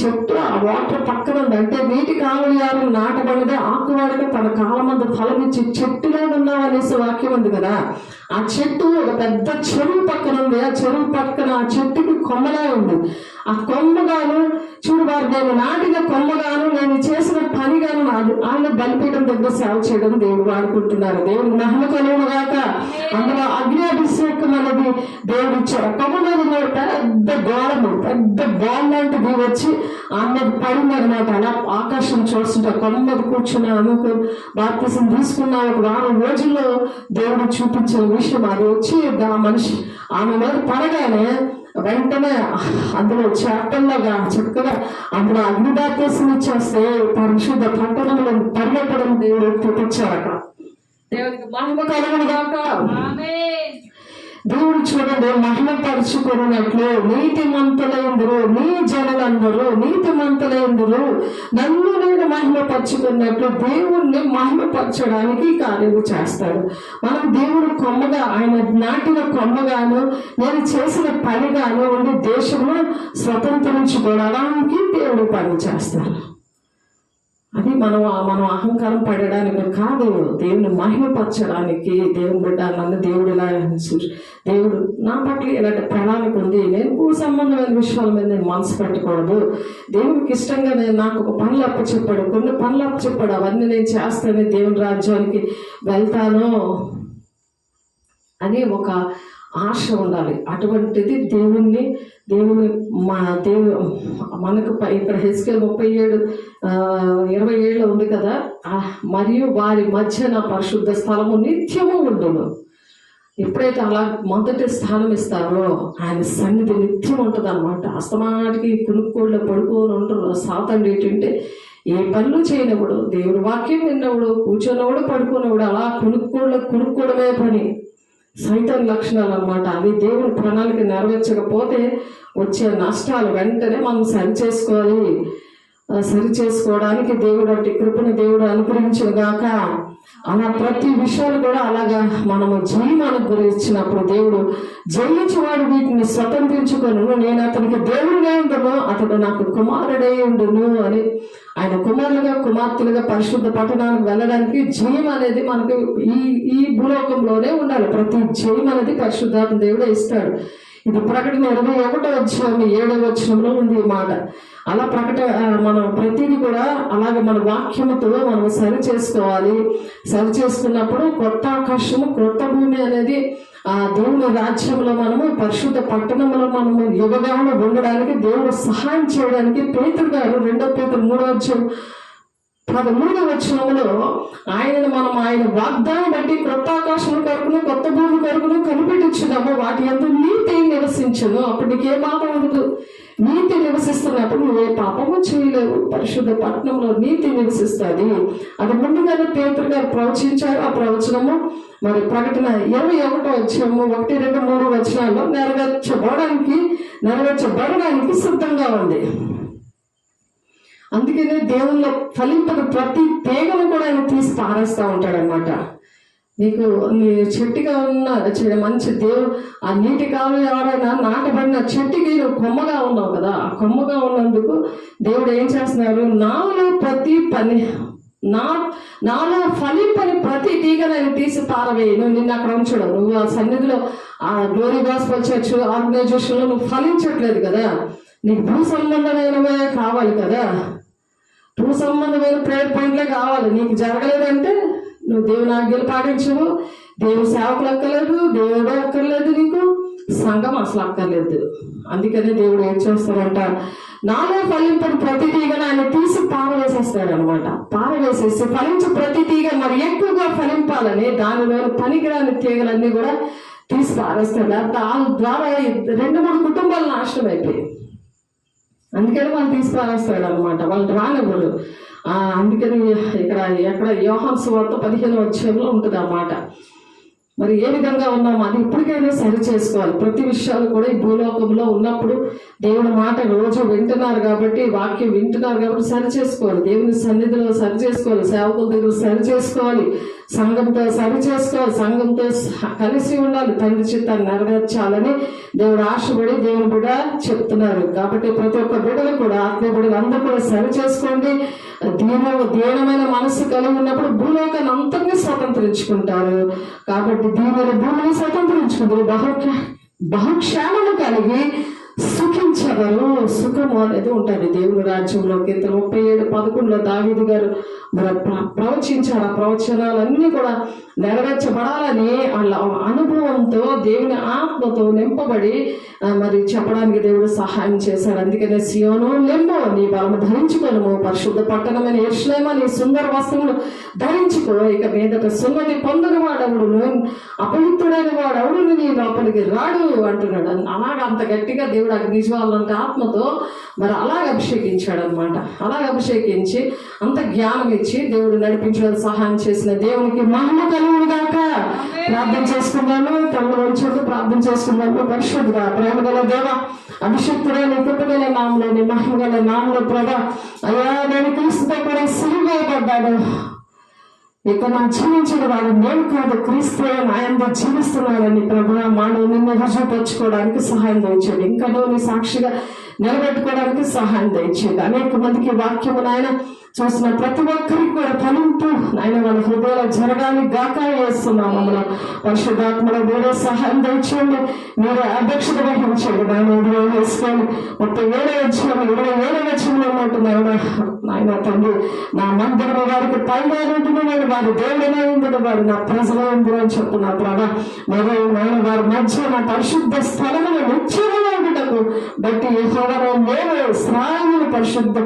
చెట్టు ఆ వాటర్ పక్కన ఉంది. అంటే నీటి కావలియాలు నాటబడితే ఆకువాడక తన కాలమందు ఫలమిచ్చి చెట్టులో ఉన్నావు అనేసి వాక్యం ఉంది కదా. ఆ చెట్టు ఒక పెద్ద చెరువు పక్కన ఉంది. ఆ చెరువు పక్కన ఆ చెట్టుకి కొమ్మలా ఉంది. ఆ కొమ్మగాను చూడు వారు నేను నాటిన కొమ్మగాను నేను చేసిన పనిగాను ఆయన బలిపీఠం దగ్గర సేవ చేయడం దేవుడు వాడుకుంటున్నారు. దేవుడు మహిమ కలుగును గాక. అందులో అగ్నిఅభిషేకం అనేది దేవుడు ఇచ్చారు. కొమ్మ మీద పెద్ద బాల్ లాంటిది వచ్చి ఆమె పడింది అనమాట. అలా ఆకాశం చూస్తుంటే కొమ్మ మీద కూర్చుని ఆమెకు బాప్తిసం తీసుకున్న ఒక వారం రోజుల్లో దేవుడు చూపించిన విషయం అది వచ్చి ఆ మనిషి ఆమె మీద పడగానే వెంటనే అందులో చేపల్లాగా చక్కగా అందులో అగ్నిదాత్యం ఇచ్చేస్తే పరిశుద్ధ పట్టణంలో పర్యటన దేవుడు చూపించారట. దేవునికి మహిమ కలుగును గాక. దేవుడు చూడండి మహిమపరుచుకున్నట్లు నీతిమంతులైందురు నీ జనులందరూ నీతిమంతులైందురు నన్ను నేను మహిమపరుచుకున్నట్లు దేవుణ్ణి మహిమపరచడానికి కార్యము చేస్తాడు. మనం దేవుడు కొమ్మగా ఆయన నాటిన కొమ్మగాను నేను చేసిన పనిగాను ఉండి దేశంలో స్వతంత్రించుకోవడానికి దేవుడు పని చేస్తాడు. అది మనం అహంకారం పడడానికి కాదు, దేవుని మహిమపరచడానికి. దేవుని బిడ్డ నన్ను దేవుడు ఇలా దేవుడు నా పట్ల ఇలాంటి ప్రణాళిక ఉంది, నేను భూ సంబంధమైన విషయాల మీద నేను మనసు పెట్టకూడదు. దేవుడికి ఇష్టంగా నాకు ఒక పనులు అప్పచెప్పాడు, కొన్ని పనులు అప్పచెప్పాడు, అవన్నీ నేను చేస్తాను, దేవుని రాజ్యానికి వెళ్తాను అని ఒక ఆశ ఉండాలి. అటువంటిది దేవుని మనకు ఇక్కడ హెస్కేల్ 37:27 ఉంది కదా. మరియు వారి మధ్యన పరిశుద్ధ స్థలము నిత్యము ఉండును. ఎప్పుడైతే అలా మొదటి స్థానం ఇస్తారో ఆయన సన్నిధి నిత్యం ఉంటుంది అనమాట. అస్తమాటికి కునుక్కోళ్ళు పడుకోని ఉంటారు. సాతండి ఏంటంటే ఏ పనులు చేయనప్పుడు, దేవుడు వాక్యం విన్నప్పుడు, కూర్చున్నవాడు పడుకున్నవాడు అలా కునుక్కోవడమే పని. సైతాన్ లక్షణాలు అనమాట. అవి దేవుని ప్రణాళిక నెరవేర్చకపోతే వచ్చే నష్టాలు వెంటనే మనం సరి చేసుకోవాలి. సరి చేసుకోవడానికి దేవుడు అట్టి కృపను దేవుడు అనుగ్రహించిన గాక. అలా ప్రతి విషయాలు కూడా అలాగా మనము జయం అనుగ్రహించినప్పుడు దేవుడు జయించేవాడు వీటిని స్వతంత్రించుకొను, నేను అతనికి దేవుడిగా ఉండను, అతడు నాకు కుమారుడై ఉండును అని. ఆయన కుమారులుగా కుమార్తెలుగా పరిశుద్ధ పట్టణానికి వెళ్ళడానికి జయం అనేది మనకు ఈ భూలోకంలోనే ఉండాలి. ప్రతి జయం అనేది పరిశుద్ధాత్మ దేవుడే ఇస్తాడు. ఇది ప్రకటన 21:7 ఉంది ఈ మాట. అలా మనం ప్రతిదీ కూడా అలాగే మన వాక్యముతో మనం సరి చేసుకోవాలి. సరి చేసుకున్నప్పుడు కొత్త ఆకాశము కొత్త భూమి అనేది ఆ దేవుని రాజ్యంలో మనము పరిశుద్ధ పట్టణంలో మనము యుగగానే ఉండడానికి దేవుడు సహాయం చేయడానికి పేతురు గారు 2 పేతురు 3:13 ఆయనను మనం ఆయన వాగ్దానం బట్టి కొత్త ఆకాశం కొరకును కొత్త భూమి కొరకును కనిపెట్టించున్నాము, వాటి యందు నీతి నివసించను. అప్పుడు నీకే పాపం ఉండదు. నీతి నివసిస్తున్నప్పుడు నువ్వే పాపము చేయలేవు. పరిశుద్ధ పట్టణంలో నీతి నివసిస్తుంది. అది ముందుగానే పేతురు గారు ప్రవచించారు. ఆ ప్రవచనము మరి ప్రకటన 21:1-2-3 నెరవేర్చబడడానికి సిద్ధంగా ఉంది. అందుకనే దేవుల్లో ఫలింపని ప్రతి తీగను కూడా ఆయన తీసి పారేస్తూ ఉంటాడనమాట. నీకు నీ చెట్టుగా ఉన్న మంచి దేవుడు ఆ నీటి కాలు ఎవరైనా నాటబడిన చెట్టుకి నువ్వు కొమ్మగా ఉన్నావు కదా, ఆ కొమ్మగా ఉన్నందుకు దేవుడు ఏం చేస్తున్నారు, నాలో ఫలింపని ప్రతి తీగను ఆయన తీసి పారవేయి. నువ్వు నిన్ను అక్కడ ఉంచడం, నువ్వు ఆ సన్నిధిలో ఆ గ్లోరీ గాస్పెల్ చర్చ్ ఆర్గనైజేషన్లో నువ్వు ఫలించట్లేదు కదా. నీకు భూ సంబంధమైనవే కావాలి కదా, భూ సంబంధమైన ప్రేయర్ పాయింట్లే కావాలి. నీకు జరగలేదంటే నువ్వు దేవుని ఆజ్ఞలు పాటించవు, దేవుని సేవకులు అక్కర్లేదు, దేవుడు అక్కర్లేదు, నీకు సంఘం అసలు అక్కర్లేదు. అందుకనే దేవుడు ఏం చేస్తాడంట, నాలో ఫలింపని ప్రతి తీగను ఆయన తీసి పారవేసేస్తాడు అనమాట. పారవేసేసి ఫలించు ప్రతి తీగ మరి ఎక్కువగా ఫలింపాలని దానిలో పనికిరాని తీగలన్నీ కూడా తీసి పారేస్తాడు. దాని ద్వారా 2-3 కుటుంబాలు నాశనం అయిపోయాయి. అందుకని వాళ్ళు తీసి పారేస్తాడు అనమాట, వాళ్ళు రానివ్వడు. అందుకని ఎక్కడ యోహాను సువార్త 15 ఉంటుంది ఆ మాట. మరి ఏ విధంగా ఉన్నామో అది ఇప్పటికైనా సరి చేసుకోవాలి. ప్రతి విషయాలు కూడా ఈ భూలోకంలో ఉన్నప్పుడు దేవుని మాట రోజు వింటున్నారు కాబట్టి, వాక్యం వింటున్నారు కాబట్టి సరి చేసుకోవాలి. దేవుని సన్నిధిలో సరి చేసుకోవాలి, సేవకుల దగ్గర సరి చేసుకోవాలి, సంఘంతో సరి చేసుకోవాలి, సంఘంతో కలిసి ఉండాలి, తండ్రి చిత్తాన్ని నెరవేర్చాలని దేవుడు ఆశపడి దేవుని బిడ్డ చెప్తున్నారు. కాబట్టి ప్రతి ఒక్క బిడ్డలు కూడా ఆత్మీయ బిడ్డలు అందరూ కూడా సరి చేసుకోండి. దీనమైన మనసు కలిగి ఉన్నప్పుడు భూలోకాన్ని అంతర్ని స్వతంత్రించుకుంటారు. కాబట్టి దీనిని భూమిని స్వతంత్రించుకుంటారు, బహుక్షేమము కలిగి సుఖించగలరు. సుఖము అనేది ఉంటుంది దేవుని రాజ్యంలో. కీర్తన 37:11 దావీదు గారు ప్రవచించారు. ఆ ప్రవచనాలన్నీ కూడా నెరవేర్చబడాలని వాళ్ళ అనుభవంతో దేవుని ఆత్మతో నింపబడి మరి చెప్పడానికి దేవుడు సహాయం చేశాడు. అందుకనే సియోను లెమ్మో, నీ బలము ధరించుకోను, పరిశుద్ధ పట్టణమైన యెరూషలేమా నీ సుందర వస్త్రములు ధరించుకో, ఇక మీదట సున్నతి పొందని వాడవుడును అపవిత్రుడైన వాడవుడును నీ లోపలికి రాడు అంటున్నాడు. అలాగా అంత గట్టిగా దేవుడు అగ్నిజ్వాలంటే ఆత్మతో మరి అలాగ అభిషేకించాడు అనమాట. అలాగ అభిషేకించి అంత జ్ఞానం ఇచ్చి దేవుడు నడిపించడానికి సహాయం చేసిన దేవునికి మహిమ కలుగును గాక. ప్రార్థన చేసుకున్నాను, తమ్ముడు చోటు ప్రార్థన చేసుకున్నాను. పరిశుద్ధుడా ప్రేమగల దేవ, అభిషక్తుడైన కృపగల నామలో నీ మహిమగల నామలో ప్రభా, అయ్యా నేను క్రీస్తుతో కూడా సిలువేయబడ్డాను. ఇక నా జీవించిన వాడు నేను కాదు, క్రీస్తు ఆయన జీవిస్తున్నాడని ప్రభు మానవు నిన్ను రుజువుపరచుకోవడానికి సహాయం దయచేయండి. ఇంకా నీ సాక్షిగా నిలబెట్టుకోవడానికి సహాయం దయచేయండి. అనేక మందికి వాక్యము నాయన చూసిన ప్రతి ఒక్కరికి కూడా ఫలింపు నాయన వాళ్ళ హృదయాలు జరగాలి గాక వేస్తున్నాం. అందులో పరిశుద్ధాత్మలో వేరే సహాయం దయచేయండి. మీరు అధ్యక్షత వహించండి. నాయన ఉదయం వేసుకొని 27 ఉంటున్నాడు నాయన తండ్రి, నా మందిరం వారికి పైగా ఉంటున్నాడు, వారి దేవుడనే ఉండడు, వారు నా ప్రజలే ఉండు అని చెప్తున్నా ప్రభా. మరి నాయన వారి మధ్య నా పరిశుద్ధ స్థలములు నిత్యముగా ఉండుటకు బట్టి నేను స్నాయములు పరిశుద్ధ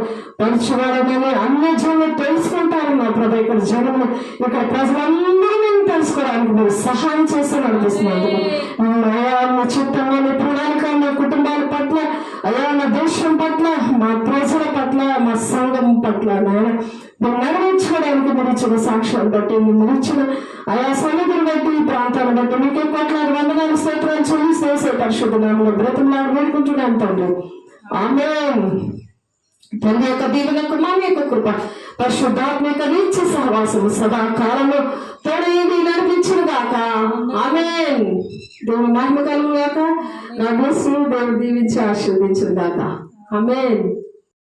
పరచువాడమని అన్ని జనులు తెలుసుకుంటారు నా ప్రభా. ఇక్కడ జనులు ఇక్కడ ప్రజలందరూ నేను తెలుసుకోవడానికి మీరు సహాయం చేసి నడిపిస్తున్నారు. అయా నా చిత్తంలో నీ ప్రణాళిక మా కుటుంబాల పట్ల, అయా నా దేశం పట్ల, మా ప్రజల పట్ల, మా సంఘం పట్ల నాయన మీరు నెరవేర్చుకోవడానికి మీరు ఇచ్చిన సాక్ష్యాన్ని బట్టి, మీరు ఇచ్చిన ఆయా సన్నిధిని బట్టి, ఈ ప్రాంతాన్ని బట్టి మీకే కోట్లాది వందనాలు స్తోత్రాలు చెల్లిస్తే పరిశుద్ధ నామములో బ్రతిమలాడి వేడుకుంటున్నాను తండ్రి. ఆమేన్. తండ్రి యొక్క దీవెన కుమారు యొక్క కృప పరిశుద్ధాత్మ యొక్క నిత్య సహవాసము సదాకాలము తోడేది నడిపించిన గాక. ఆమేన్. దేవుని మహిమ కలుగు గాక. నా దేవుడు దీవించి ఆశీర్వదించిన గాక. ఆమేన్.